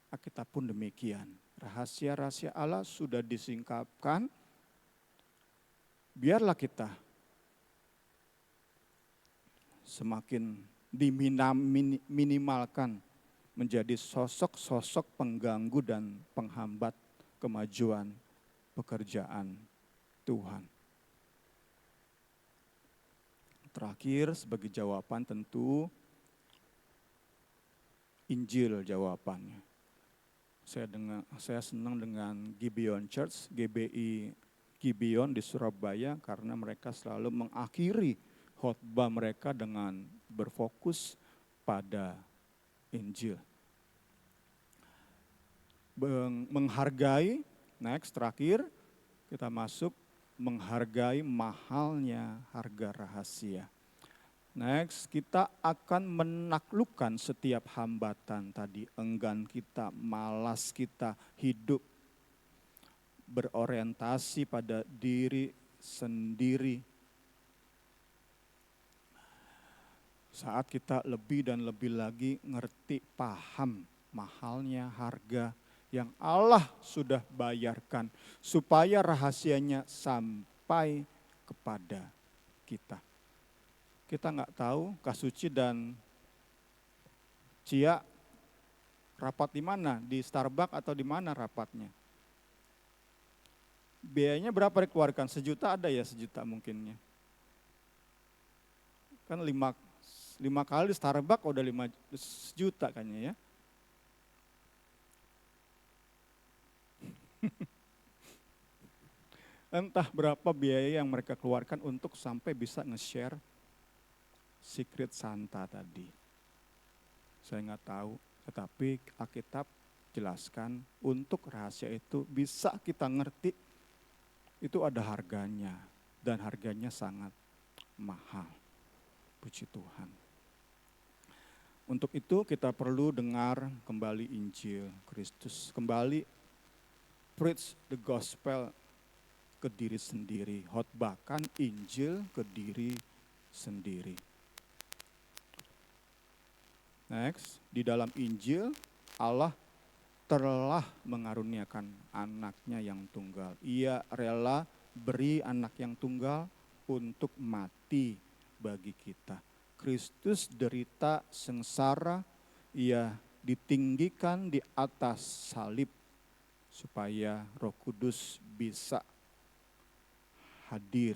Kita pun demikian, rahasia-rahasia Allah sudah disingkapkan, biarlah kita semakin diminimalkan menjadi sosok-sosok pengganggu dan penghambat kemajuan pekerjaan Tuhan. Terakhir sebagai jawaban tentu Injil jawabannya. Saya senang dengan Gibeon Church, GBI Gibeon di Surabaya, karena mereka selalu mengakhiri khotbah mereka dengan berfokus pada Injil. Menghargai, next terakhir kita masuk menghargai mahalnya harga rahasia. Next kita akan menaklukkan setiap hambatan tadi, enggan kita, malas kita, hidup berorientasi pada diri sendiri. Saat kita lebih dan lebih lagi ngerti, paham mahalnya harga yang Allah sudah bayarkan supaya rahasianya sampai kepada kita. Kita nggak tahu Kak Suci dan Cia rapat di mana, di Starbucks atau di mana rapatnya. Biayanya berapa dikeluarkan? 1 juta ada ya, 1 juta mungkinnya. Kan 5 kali Starbucks udah 5 juta kayaknya ya. Entah berapa biaya yang mereka keluarkan untuk sampai bisa nge-share Secret Santa tadi. Saya nggak tahu, tetapi Alkitab jelaskan untuk rahasia itu bisa kita ngerti, itu ada harganya. Dan harganya sangat mahal. Puji Tuhan. Untuk itu kita perlu dengar kembali Injil Kristus. Kembali preach the gospel ke diri sendiri. Khotbahkan Injil ke diri sendiri. Next, di dalam Injil Allah telah mengaruniakan anaknya yang tunggal. Ia rela beri anak yang tunggal untuk mati bagi kita. Kristus derita sengsara, ia ditinggikan di atas salib supaya Roh Kudus bisa hadir,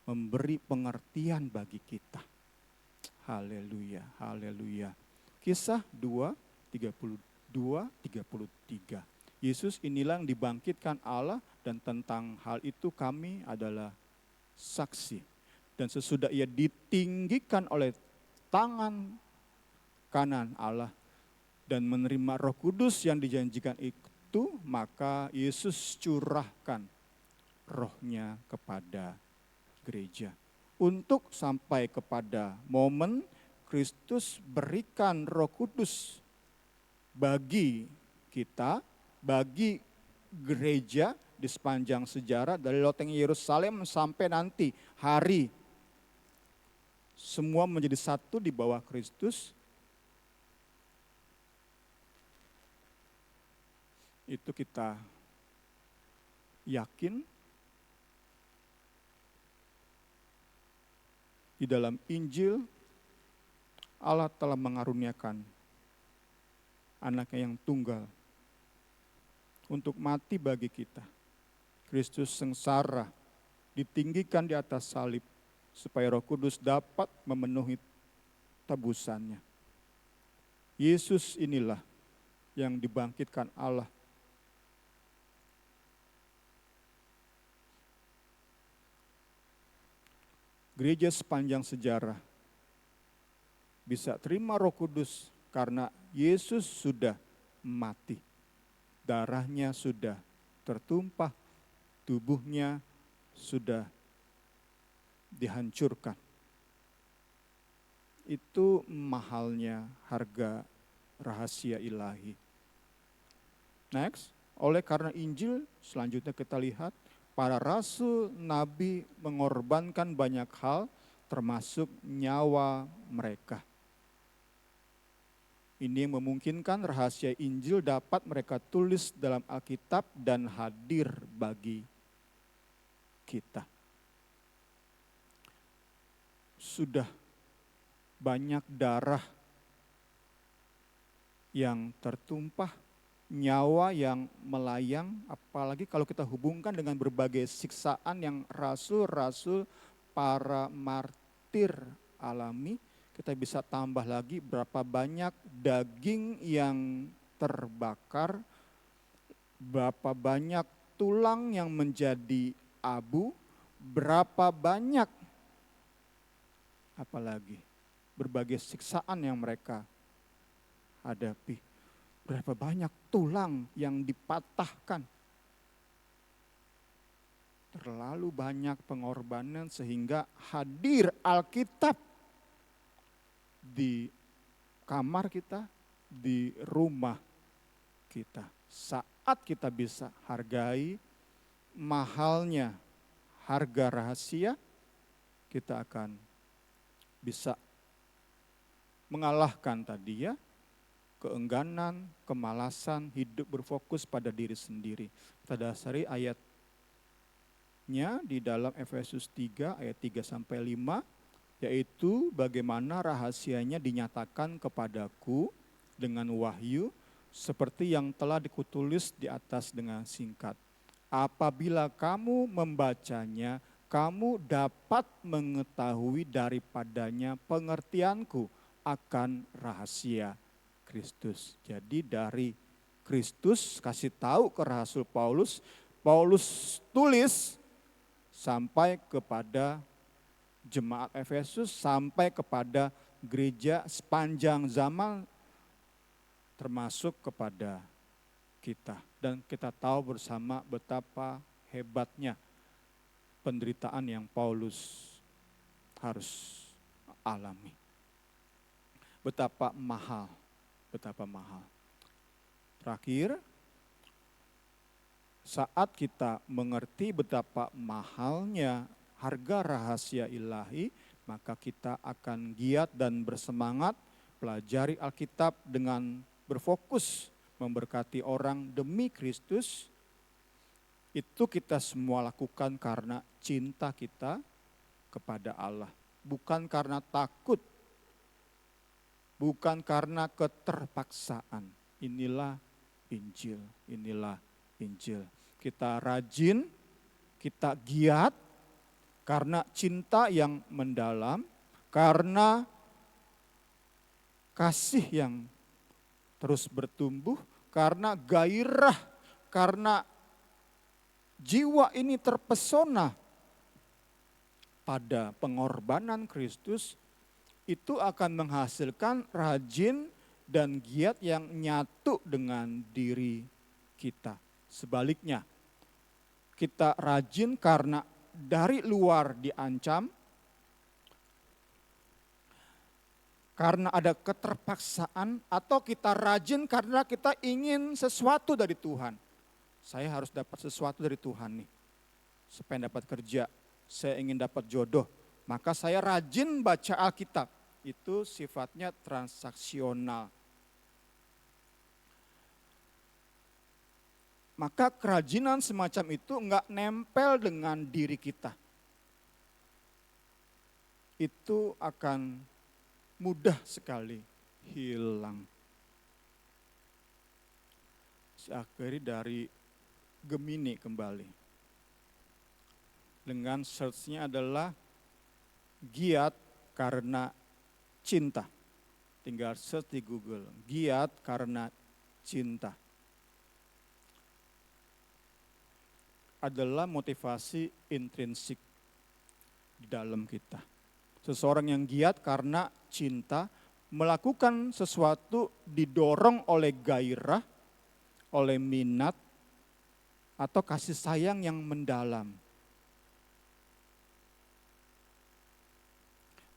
memberi pengertian bagi kita. Haleluya, haleluya. Kisah 2:32-33. Yesus inilah yang dibangkitkan Allah dan tentang hal itu kami adalah saksi. Dan sesudah ia ditinggikan oleh tangan kanan Allah dan menerima Roh Kudus yang dijanjikan itu, maka Yesus curahkan rohnya kepada gereja. Untuk sampai kepada momen Kristus berikan Roh Kudus bagi kita, bagi gereja di sepanjang sejarah dari loteng Yerusalem sampai nanti hari semua menjadi satu di bawah Kristus. Itu kita yakin di dalam Injil Allah telah mengaruniakan anaknya yang tunggal untuk mati bagi kita. Kristus sengsara, ditinggikan di atas salib supaya Roh Kudus dapat memenuhi tebusannya. Yesus inilah yang dibangkitkan Allah. Gereja sepanjang sejarah bisa terima Roh Kudus karena Yesus sudah mati. Darahnya sudah tertumpah, tubuhnya sudah dihancurkan. Itu mahalnya harga rahasia ilahi. Next, oleh karena Injil, selanjutnya kita lihat para rasul, nabi mengorbankan banyak hal termasuk nyawa mereka. Ini yang memungkinkan rahasia Injil dapat mereka tulis dalam Alkitab dan hadir bagi kita. Sudah banyak darah yang tertumpah, nyawa yang melayang, apalagi kalau kita hubungkan dengan berbagai siksaan yang rasul-rasul, para martir alami, kita bisa tambah lagi berapa banyak daging yang terbakar, berapa banyak tulang yang menjadi abu, berapa banyak apalagi berbagai siksaan yang mereka hadapi. Berapa banyak tulang yang dipatahkan. Terlalu banyak pengorbanan sehingga hadir Alkitab di kamar kita, di rumah kita. Saat kita bisa hargai mahalnya harga rahasia, kita akan bisa mengalahkan tadi ya, keengganan, kemalasan, hidup berfokus pada diri sendiri. Kita dasari ayatnya di dalam Efesus 3 ayat 3-5, yaitu bagaimana rahasianya dinyatakan kepadaku dengan wahyu seperti yang telah dikutulis di atas dengan singkat. Apabila kamu membacanya, kamu dapat mengetahui daripadanya pengertianku akan rahasia Kristus. Jadi dari Kristus kasih tahu ke Rasul Paulus Paulus tulis sampai kepada jemaat Efesus, sampai kepada gereja sepanjang zaman, termasuk kepada kita. Dan kita tahu bersama betapa hebatnya penderitaan yang Paulus harus alami. Betapa mahal, betapa mahal. Terakhir, saat kita mengerti betapa mahalnya harga rahasia ilahi, maka kita akan giat dan bersemangat pelajari Alkitab dengan berfokus memberkati orang demi Kristus. Itu kita semua lakukan karena cinta kita kepada Allah. Bukan karena takut, bukan karena keterpaksaan. Inilah Injil, inilah Injil. Kita rajin, kita giat karena cinta yang mendalam, karena kasih yang terus bertumbuh, karena gairah, karena jiwa ini terpesona pada pengorbanan Kristus, itu akan menghasilkan rajin dan giat yang nyatu dengan diri kita. Sebaliknya, kita rajin karena dari luar diancam, karena ada keterpaksaan, atau kita rajin karena kita ingin sesuatu dari Tuhan. Saya harus dapat sesuatu dari Tuhan nih, supaya dapat kerja, saya ingin dapat jodoh, maka saya rajin baca Alkitab. Itu sifatnya transaksional. Maka kerajinan semacam itu enggak nempel dengan diri kita. Itu akan mudah sekali hilang. Saya akhiri dari Gemini kembali. Dengan search-nya adalah giat karena cinta. Tinggal search di Google, giat karena cinta. Adalah motivasi intrinsik di dalam kita. Seseorang yang giat karena cinta, melakukan sesuatu didorong oleh gairah, oleh minat, atau kasih sayang yang mendalam.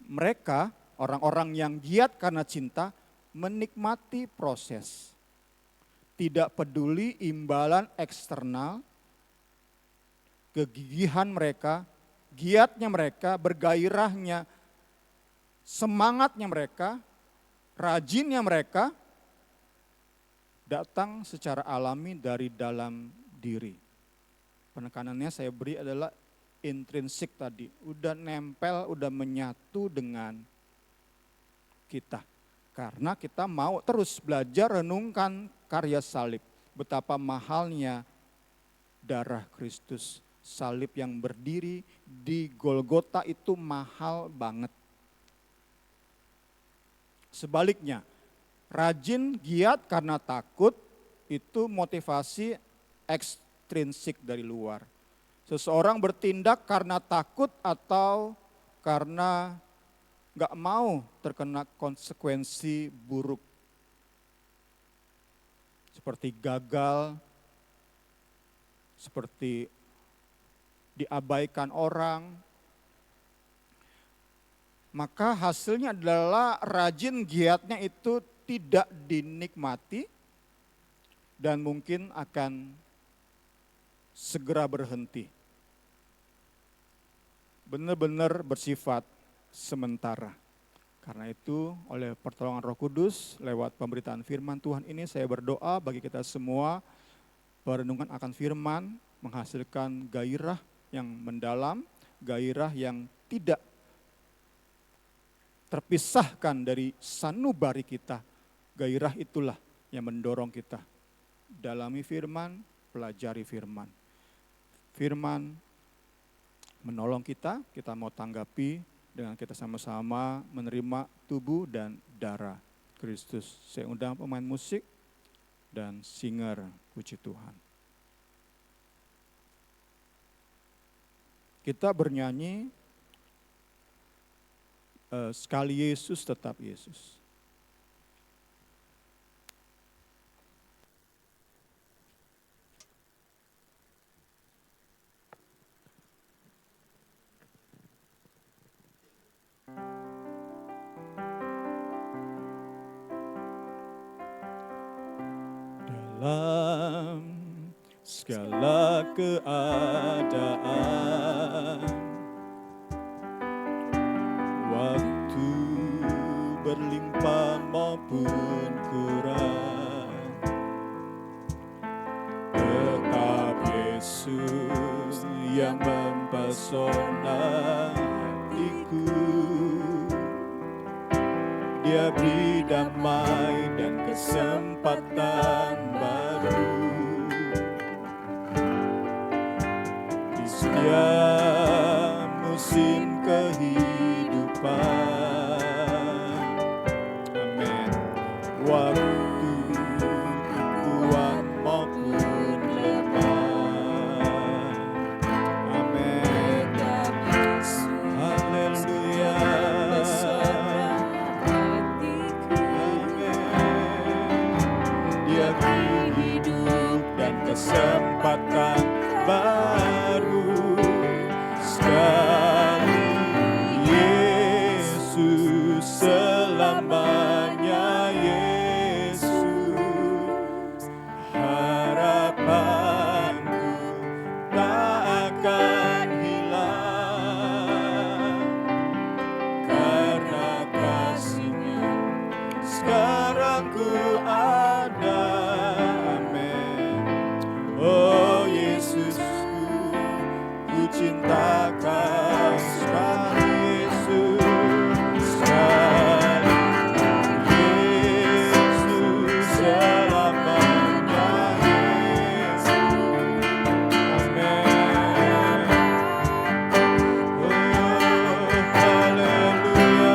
Mereka, orang-orang yang giat karena cinta, menikmati proses. Tidak peduli imbalan eksternal, kegigihan mereka, giatnya mereka, bergairahnya, semangatnya mereka, rajinnya mereka, datang secara alami dari dalam diri. Penekanannya saya beri adalah intrinsik tadi, udah nempel, udah menyatu dengan kita. Karena kita mau terus belajar renungkan karya salib, betapa mahalnya darah Kristus. Salib yang berdiri di Golgota itu mahal banget. Sebaliknya, rajin giat karena takut itu motivasi ekstrinsik dari luar. Seseorang bertindak karena takut atau karena gak mau terkena konsekuensi buruk. Seperti gagal, seperti diabaikan orang, maka hasilnya adalah rajin giatnya itu tidak dinikmati dan mungkin akan segera berhenti. Benar-benar bersifat sementara. Karena itu oleh pertolongan Roh Kudus lewat pemberitaan firman Tuhan ini saya berdoa bagi kita semua, perenungan akan firman menghasilkan gairah yang mendalam, gairah yang tidak terpisahkan dari sanubari kita. Gairah itulah yang mendorong kita. Dalami firman, pelajari firman. Firman menolong kita mau tanggapi dengan kita sama-sama menerima tubuh dan darah Kristus. Saya undang pemain musik dan singer, puji Tuhan. kita bernyanyi sekali Yesus tetap Yesus. Dalam segala keadaan, waktu berlimpah maupun kurang, tetap Yesus yang mempesona hatiku. Dia beri damai dan kesempatan baru di setiap musim kehidupan. Amin. Waktu kuat maupun lemah. Amin. Haleluya. Dia beri hidup dan kesempatan baru sekali. Yesus selamanya, Yesus harapanku tak akan hilang karena kasih-Nya sekarang ku ada. Amin. Oh Yesusku, ku cinta Kau sekali Yesus, sekali Yesus selamanya, Yesus. Amin. Oh haleluya.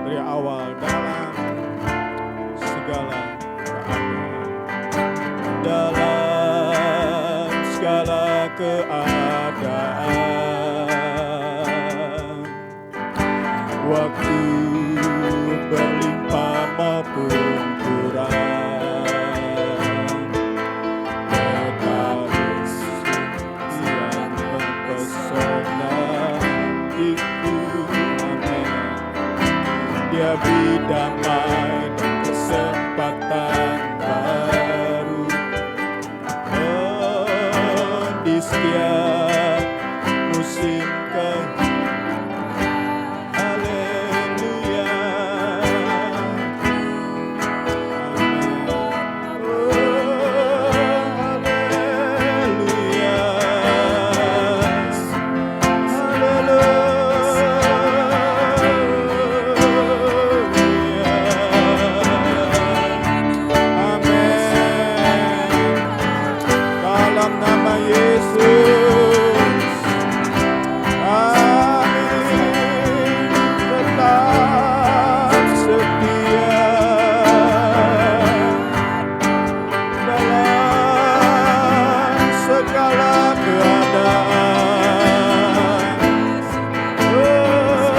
Dari awal dalam segala keadaan, dalam segala keadaan, waktu berlimpah maupun kurang, tetap Yesus yang mempesona hatiku. Amin. Dia beri damai dan kesempatan baru, oh, di setiap musim kehidupan. Haleluya. Amin. Oh, haleluya. Dalam nama Yesus, kami tetap setia dalam segala keadaan. Oh,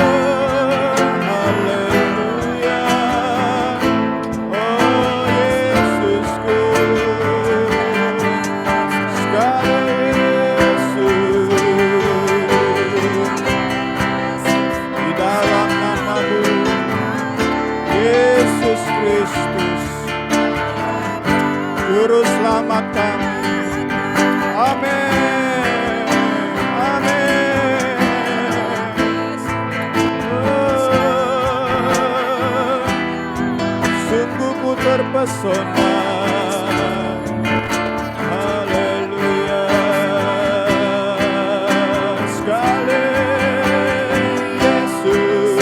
haleluya. Oh, Yesusku, sekali Yesus, di dalam nama-Mu, Yesus Kristus, Juru Selamat kami. Amin. Amin. Oh, sungguh ku terpesona. Haleluya. Sekali Yesus.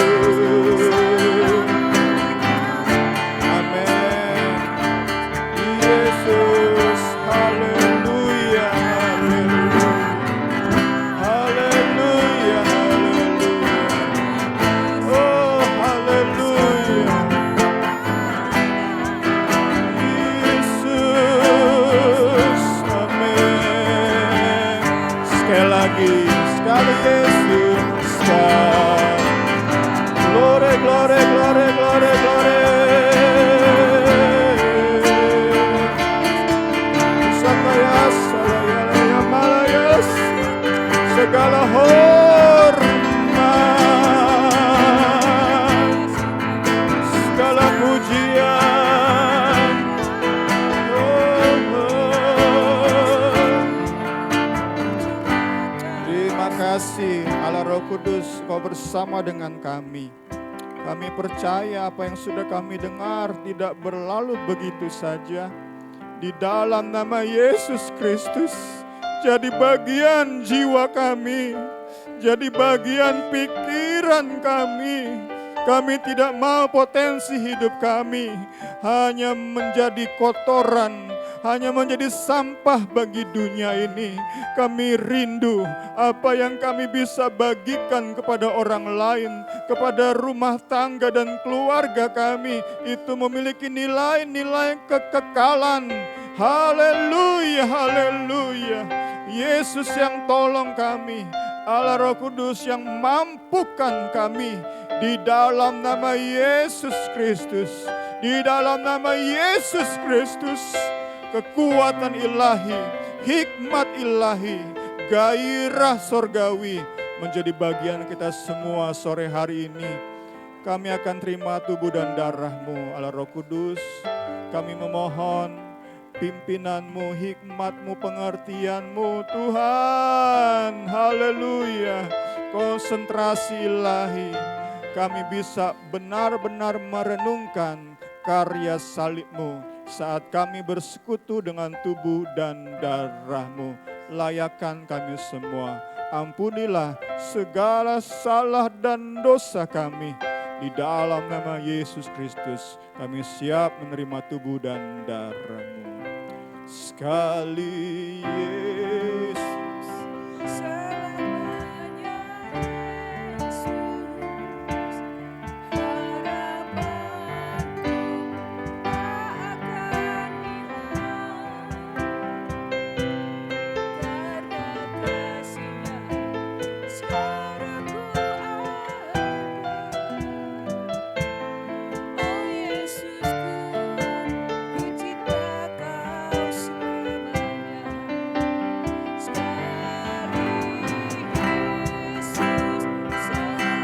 Amin. Yesus. Haleluya. Haleluya. lagi. Sekali Yesus. Glory, glory, glory, glory, glory. Satayas, salayalaya malayas. Segala hormat, segala pujian. Terima kasih Allah Roh Kudus, Kau bersama dengan kami. Kami percaya apa yang sudah kami dengar tidak berlalu begitu saja. Di dalam nama Yesus Kristus, jadi bagian jiwa kami, jadi bagian pikiran kami. Kami tidak mau potensi hidup kami hanya menjadi kotoran, hanya menjadi sampah bagi dunia ini. Kami rindu apa yang kami bisa bagikan kepada orang lain, kepada rumah tangga dan keluarga kami, itu memiliki nilai-nilai kekekalan. Haleluya, haleluya. Yesus yang tolong kami, Allah Roh Kudus yang mampukan kami. Di dalam nama Yesus Kristus, di dalam nama Yesus Kristus, kekuatan ilahi, hikmat ilahi, gairah sorgawi menjadi bagian kita semua sore hari ini. Kami akan terima tubuh dan darah-Mu, Allah Roh Kudus. Kami memohon pimpinanmu, hikmatmu, pengertianmu, Tuhan. Haleluya. Konsentrasi ilahi. Kami bisa benar-benar merenungkan karya salib-Mu saat kami bersekutu dengan tubuh dan darah-Mu. Layakkan kami semua. Ampunilah segala salah dan dosa kami. Di dalam nama Yesus Kristus, kami siap menerima tubuh dan darah-Mu. Sekali Yesus, Selamanya Yesus, harapanku tak akan hilang, karena kasih-Nya sekarang ku ada. Oh Yesusku, ku cinta Kau selamanya. Sekali Yesus, selamanya Yesus,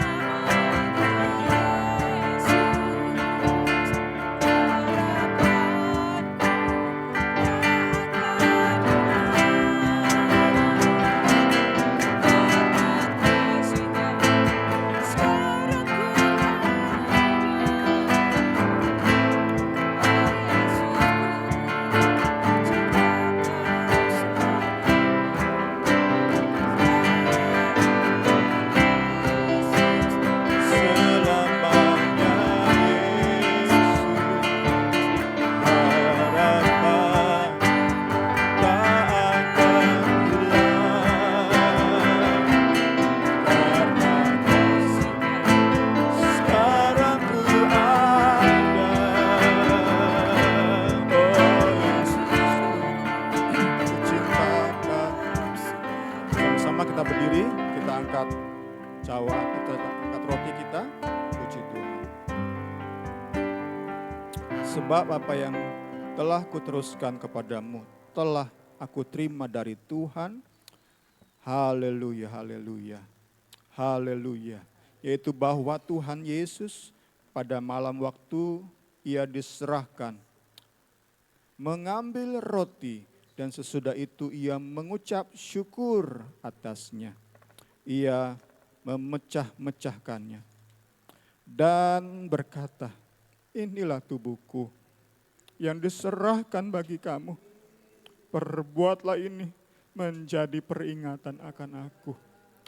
harapanku tak akan hilang, karena kasih-Nya sekarang ku selamanya Yesus, harapan tak akan hilang, karena kasih-Nya sekarang ku ada. Oh Yesus, ku cinta Kau. Sama-sama kita berdiri, kita angkat cawan, kita angkat roti kita, puji Tuhan. Sebab apa yang telah kuteruskan kepadamu, telah aku terima dari Tuhan. Haleluya, haleluya, haleluya. Yaitu bahwa Tuhan Yesus pada malam waktu Ia diserahkan, mengambil roti dan sesudah itu Ia mengucap syukur atasnya. Ia memecah-mecahkannya dan berkata, inilah tubuhku yang diserahkan bagi kamu. Perbuatlah ini menjadi peringatan akan aku.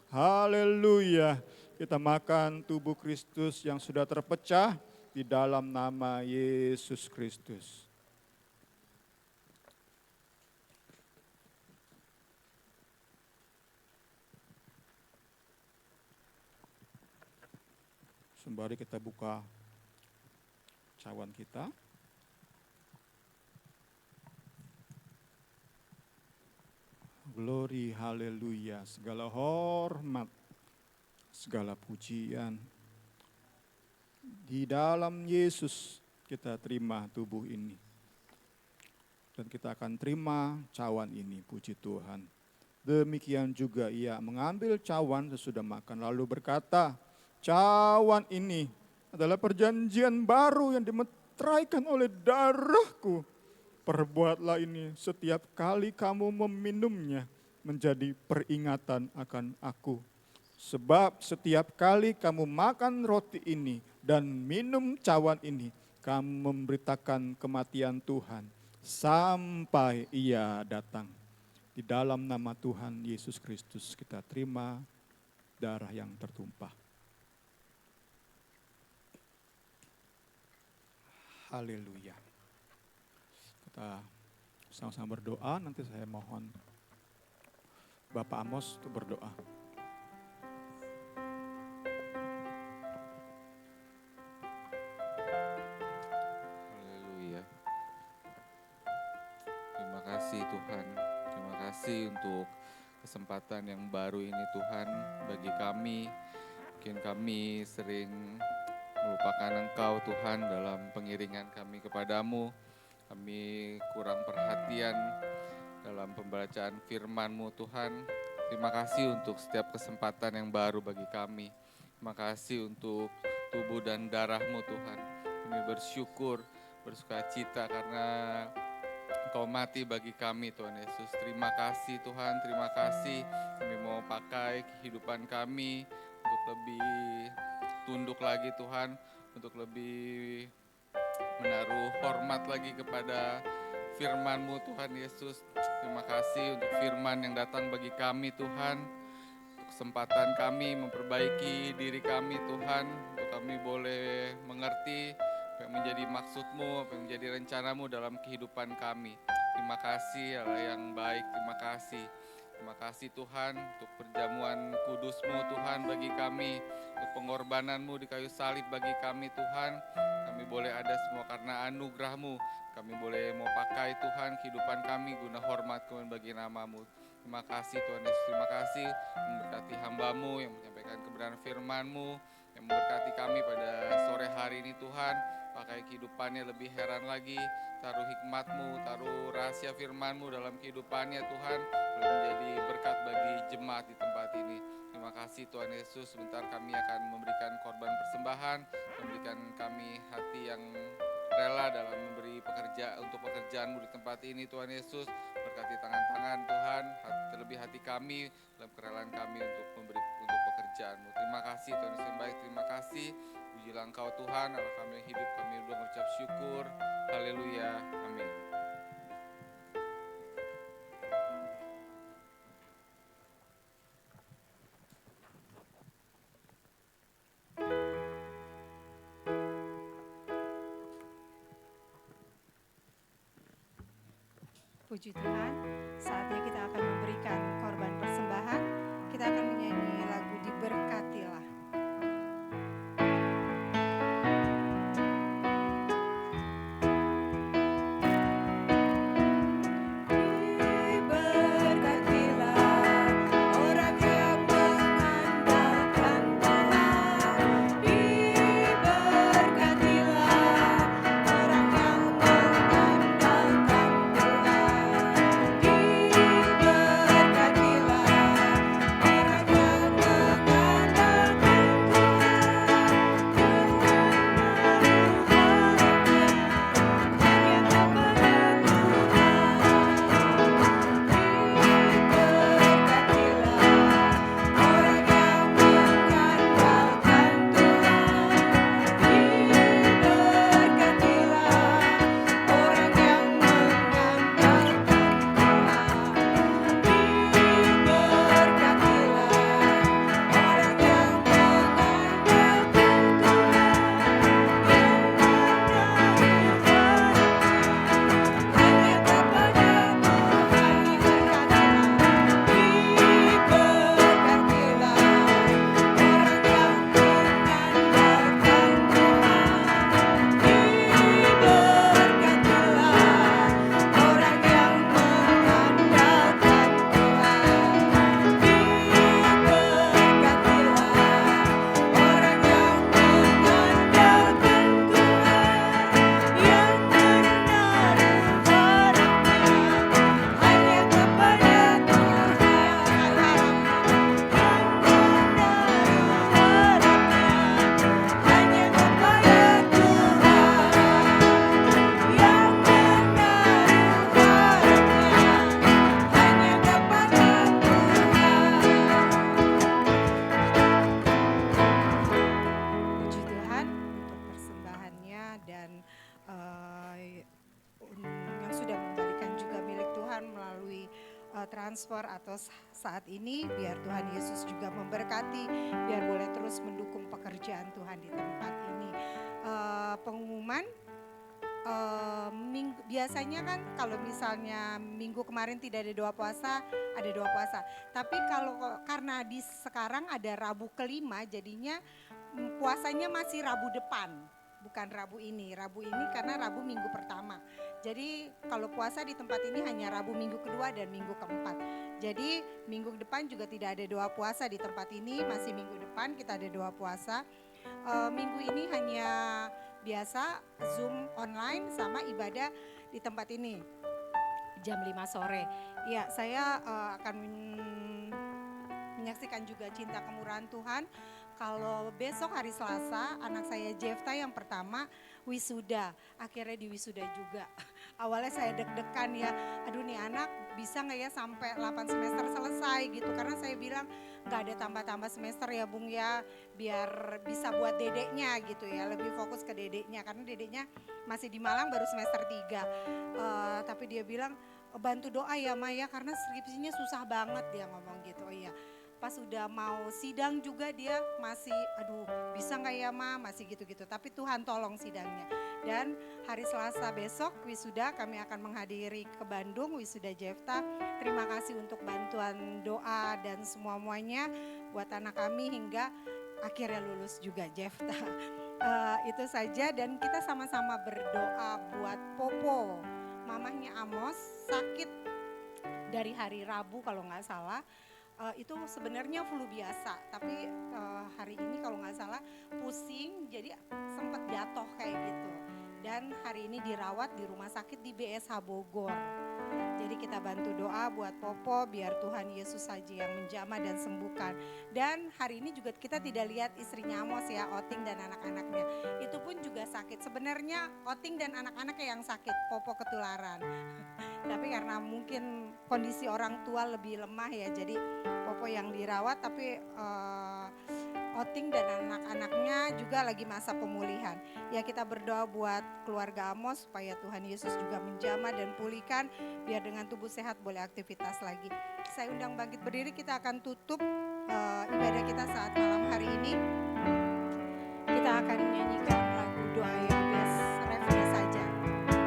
Haleluya. Kita makan tubuh Kristus yang sudah terpecah di dalam nama Yesus Kristus. Sembari kita buka cawan kita. glory, haleluya. Segala hormat, segala pujian. Di dalam Yesus kita terima tubuh ini. Dan kita akan terima cawan ini, puji Tuhan. Demikian juga ia mengambil cawan sesudah makan lalu berkata, cawan ini adalah perjanjian baru yang dimeteraikan oleh darahku. Perbuatlah ini setiap kali kamu meminumnya menjadi peringatan akan aku. Sebab setiap kali kamu makan roti ini dan minum cawan ini, kamu memberitakan kematian Tuhan sampai ia datang. Di dalam nama Tuhan Yesus Kristus kita terima darah yang tertumpah. Haleluya. Kita sama-sama berdoa, nanti saya mohon Bapak Amos untuk berdoa. Haleluya. Terima kasih Tuhan. Terima kasih untuk kesempatan yang baru ini Tuhan bagi kami. Mungkin kami sering melupakan Engkau Tuhan dalam pengiringan kami kepadamu. Kami kurang perhatian dalam pembacaan firman-Mu Tuhan. Terima kasih untuk setiap kesempatan yang baru bagi kami. Terima kasih untuk tubuh dan darah-Mu Tuhan. Kami bersyukur, bersukacita karena Engkau mati bagi kami Tuhan Yesus. Terima kasih Tuhan, terima kasih. Kami mau pakai kehidupan kami untuk lebih tunduk lagi Tuhan, untuk lebih menaruh hormat lagi kepada firman-Mu Tuhan Yesus. Terima kasih untuk firman yang datang bagi kami Tuhan. Untuk kesempatan kami memperbaiki diri kami Tuhan. Untuk kami boleh mengerti apa yang menjadi maksud-Mu, apa yang menjadi rencana-Mu dalam kehidupan kami. Terima kasih Allah yang baik, terima kasih. Terima kasih Tuhan untuk perjamuan kudus-Mu Tuhan bagi kami. Untuk pengorbanan-Mu di kayu salib bagi kami Tuhan. Kami boleh ada semua karena anugerah-Mu. Kami boleh mau pakai Tuhan kehidupan kami guna hormat Tuhan bagi nama-Mu. Terima kasih Tuhan Yesus, terima kasih memberkati hamba-Mu yang menyampaikan kebenaran firman-Mu. Yang memberkati kami pada sore hari ini Tuhan. Pakai kehidupannya lebih heran lagi. Taruh hikmat-Mu, taruh rahasia firman-Mu dalam kehidupannya Tuhan. Boleh menjadi berkat bagi jemaat di tempat ini. Terima kasih Tuhan Yesus. Sebentar kami akan memberikan korban persembahan. Memberikan kami hati yang rela dalam memberi untuk pekerjaan-Mu di tempat ini Tuhan Yesus. Berkati tangan-tangan Tuhan, terlebih hati kami dalam kerelaan kami untuk memberi untuk pekerjaan-Mu. Terima kasih Tuhan Yesus yang baik, terima kasih. Pujilah Engkau Tuhan, Allah kami yang hidup, kami sudah mengucap syukur. Haleluya, amin. Puji Tuhan, saatnya kita akan memberikan korban persembahan. Kita akan menyanyi lagu Diberkatilah. Diberkatilah orang yang transfer atau saat ini, biar Tuhan Yesus juga memberkati, biar boleh terus mendukung pekerjaan Tuhan di tempat ini. Pengumuman, biasanya kan kalau misalnya minggu kemarin tidak ada doa puasa, ada doa puasa. Tapi kalau karena di sekarang ada Rabu kelima, jadinya puasanya masih Rabu depan, bukan Rabu ini. Rabu ini karena Rabu minggu pertama. Jadi kalau puasa di tempat ini hanya Rabu minggu kedua dan minggu keempat. Jadi minggu depan juga tidak ada doa puasa di tempat ini, masih minggu depan kita ada doa puasa. Minggu ini hanya biasa Zoom online sama ibadah di tempat ini jam 5 sore. Ya, saya akan menyaksikan juga cinta kemurahan Tuhan. Kalau besok hari Selasa, anak saya Jefta yang pertama wisuda, akhirnya di wisuda juga. Awalnya saya deg-degan ya, aduh nih anak bisa gak ya sampai 8 semester selesai gitu. Karena saya bilang gak ada tambah-tambah semester ya Bung ya, biar bisa buat dedeknya gitu ya, lebih fokus ke dedeknya. Karena dedeknya masih di Malang baru semester 3, tapi dia bilang bantu doa ya Maya karena skripsinya susah banget, dia ngomong gitu. Oh iya. Pas udah mau sidang juga dia masih aduh bisa gak ya Ma, masih gitu-gitu. Tapi Tuhan tolong sidangnya. Dan hari Selasa besok wisuda kami akan menghadiri ke Bandung wisuda Jefta. Terima kasih untuk bantuan doa dan semuanya buat anak kami hingga akhirnya lulus juga Jefta. Itu saja dan kita sama-sama berdoa buat Popo. Mamahnya Amos sakit dari hari Rabu kalau nggak salah. Itu sebenarnya flu biasa, tapi hari ini kalau nggak salah pusing, jadi sempat jatuh kayak gitu. Dan hari ini dirawat di rumah sakit di BSH Bogor. Jadi kita bantu doa buat Popo biar Tuhan Yesus saja yang menjamah dan sembuhkan. Dan hari ini juga kita tidak lihat istrinya Amos ya, Oting dan anak-anaknya. Itu pun juga sakit. Sebenarnya Oting dan anak-anaknya yang sakit, Popo ketularan. Tapi karena mungkin kondisi orang tua lebih lemah ya, jadi Popo yang dirawat tapi Oting dan anak-anaknya juga lagi masa pemulihan. Ya kita berdoa buat keluarga Amos supaya Tuhan Yesus juga menjamah dan pulihkan biar dengan tubuh sehat boleh aktivitas lagi. Saya undang bangkit berdiri, kita akan tutup ibadah kita saat malam hari ini. Kita akan menyanyikan lagu doa yang biasa refnya saja. Terima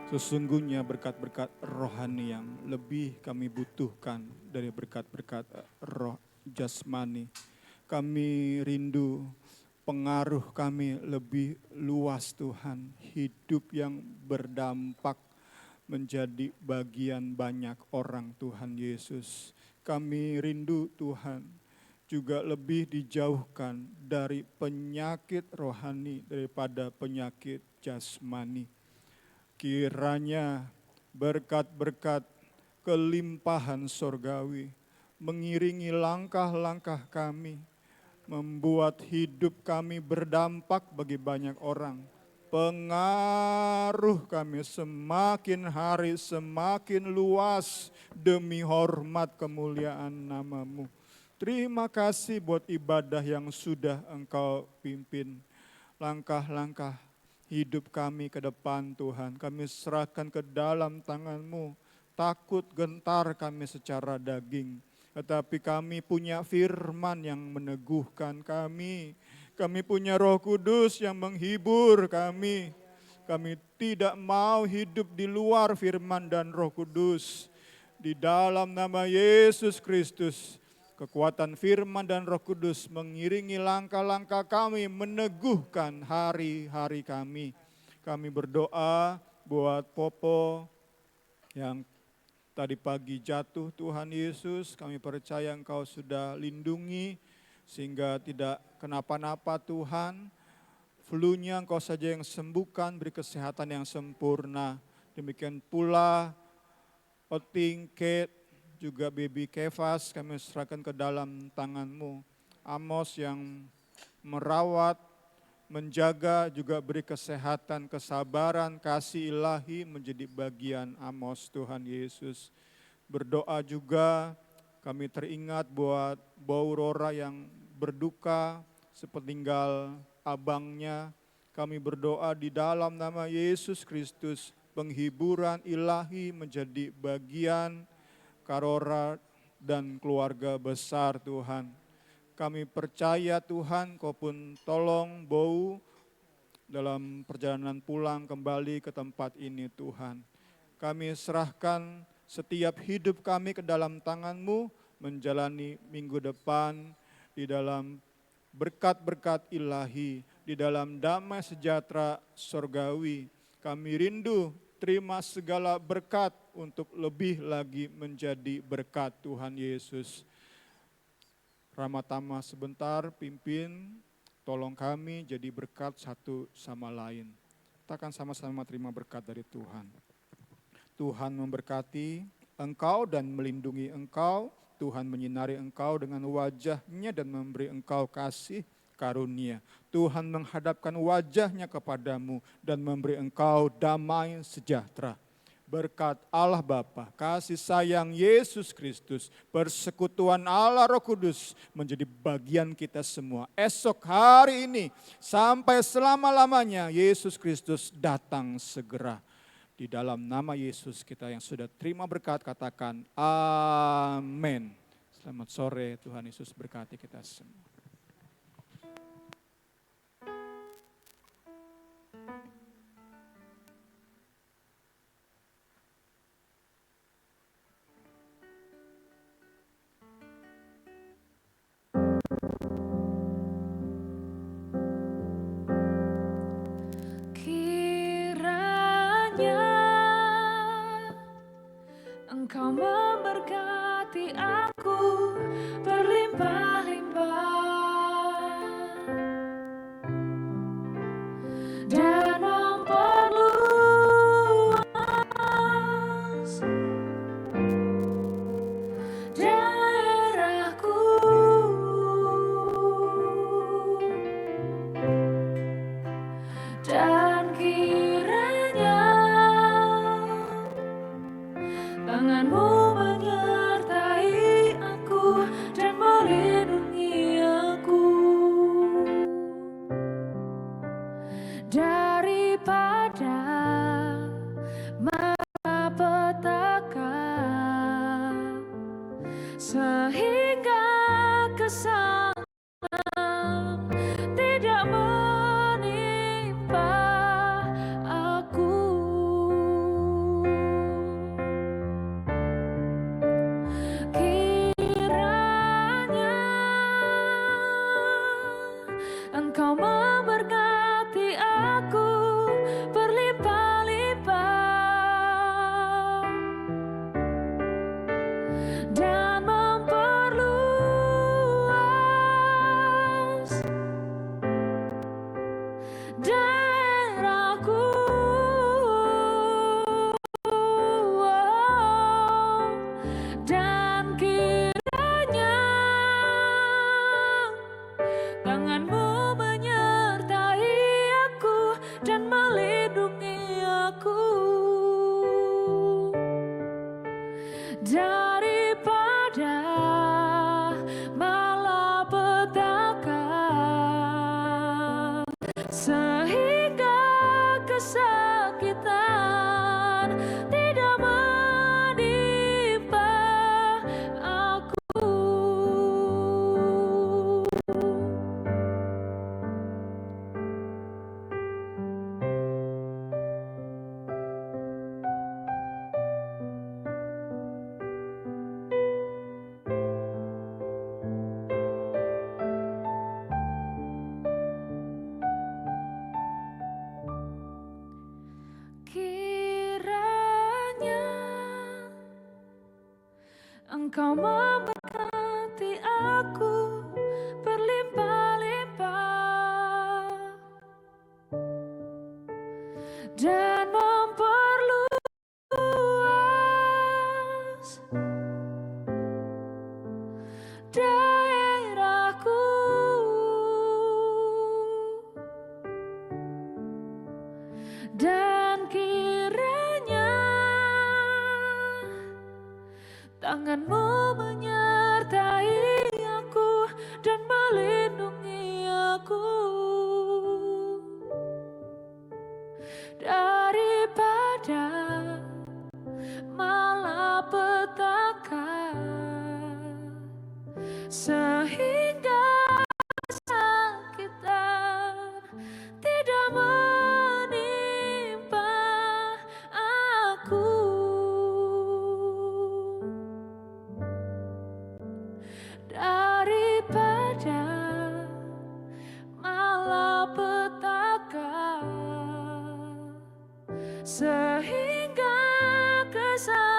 Sesungguhnya berkat-berkat rohani yang lebih kami butuhkan dari berkat-berkat roh jasmani. Kami rindu pengaruh kami lebih luas Tuhan, hidup yang berdampak menjadi bagian banyak orang Tuhan Yesus. Kami rindu Tuhan juga lebih dijauhkan dari penyakit rohani daripada penyakit jasmani. Kiranya berkat-berkat kelimpahan sorgawi mengiringi langkah-langkah kami, membuat hidup kami berdampak bagi banyak orang. Pengaruh kami semakin hari semakin luas demi hormat kemuliaan nama-Mu. Terima kasih buat ibadah yang sudah Engkau pimpin. Langkah-langkah hidup kami ke depan Tuhan, kami serahkan ke dalam tangan-Mu. Takut gentar kami secara daging, tetapi kami punya firman yang meneguhkan kami. Kami punya Roh Kudus yang menghibur kami. Kami tidak mau hidup di luar firman dan Roh Kudus. Di dalam nama Yesus Kristus, kekuatan firman dan Roh Kudus mengiringi langkah-langkah kami, meneguhkan hari-hari kami. Kami berdoa buat Popo yang tadi pagi jatuh Tuhan Yesus, kami percaya Engkau sudah lindungi sehingga tidak kenapa-napa Tuhan. Flu-nya Engkau saja yang sembuhkan, beri kesehatan yang sempurna. Demikian pula Oting, Kate, juga baby Kefas kami serahkan ke dalam tangan-Mu. Amos yang merawat, menjaga, juga beri kesehatan, kesabaran, kasih ilahi menjadi bagian Amos Tuhan Yesus. Berdoa juga kami teringat buat Baurora yang berduka sepeninggal abangnya. Kami berdoa di dalam nama Yesus Kristus, penghiburan ilahi menjadi bagian Karora dan keluarga besar Tuhan. Kami percaya Tuhan, Kau pun tolong Bau dalam perjalanan pulang kembali ke tempat ini Tuhan. Kami serahkan setiap hidup kami ke dalam tangan-Mu, menjalani minggu depan di dalam berkat-berkat ilahi, di dalam damai sejahtera surgawi. Kami rindu terima segala berkat untuk lebih lagi menjadi berkat Tuhan Yesus. Ramatama sebentar, pimpin, tolong kami jadi berkat satu sama lain. Kita akan sama-sama terima berkat dari Tuhan. Tuhan memberkati engkau dan melindungi engkau. Tuhan menyinari engkau dengan wajah-Nya dan memberi engkau kasih karunia. Tuhan menghadapkan wajah-Nya kepadamu dan memberi engkau damai sejahtera. Berkat Allah Bapa, kasih sayang Yesus Kristus, persekutuan Allah Roh Kudus menjadi bagian kita semua. Esok hari ini sampai selama-lamanya Yesus Kristus datang segera. Di dalam nama Yesus kita yang sudah terima berkat katakan amin. Selamat sore, Tuhan Yesus berkati kita semua. Engkau memberkati aku berlimpah-limpah. daripada malapetaka, sehingga kesakitan tidak menimpa aku. Kiranya Engkau memberkati aku berlimpah-limpah dan memperluas daerahku, dan kiranya tangan-Mu menyertai aku dan melindungi aku daripada malapetaka, sehingga kesakitan tidak menimpa aku. Daripada malapetaka, sehingga kesakitan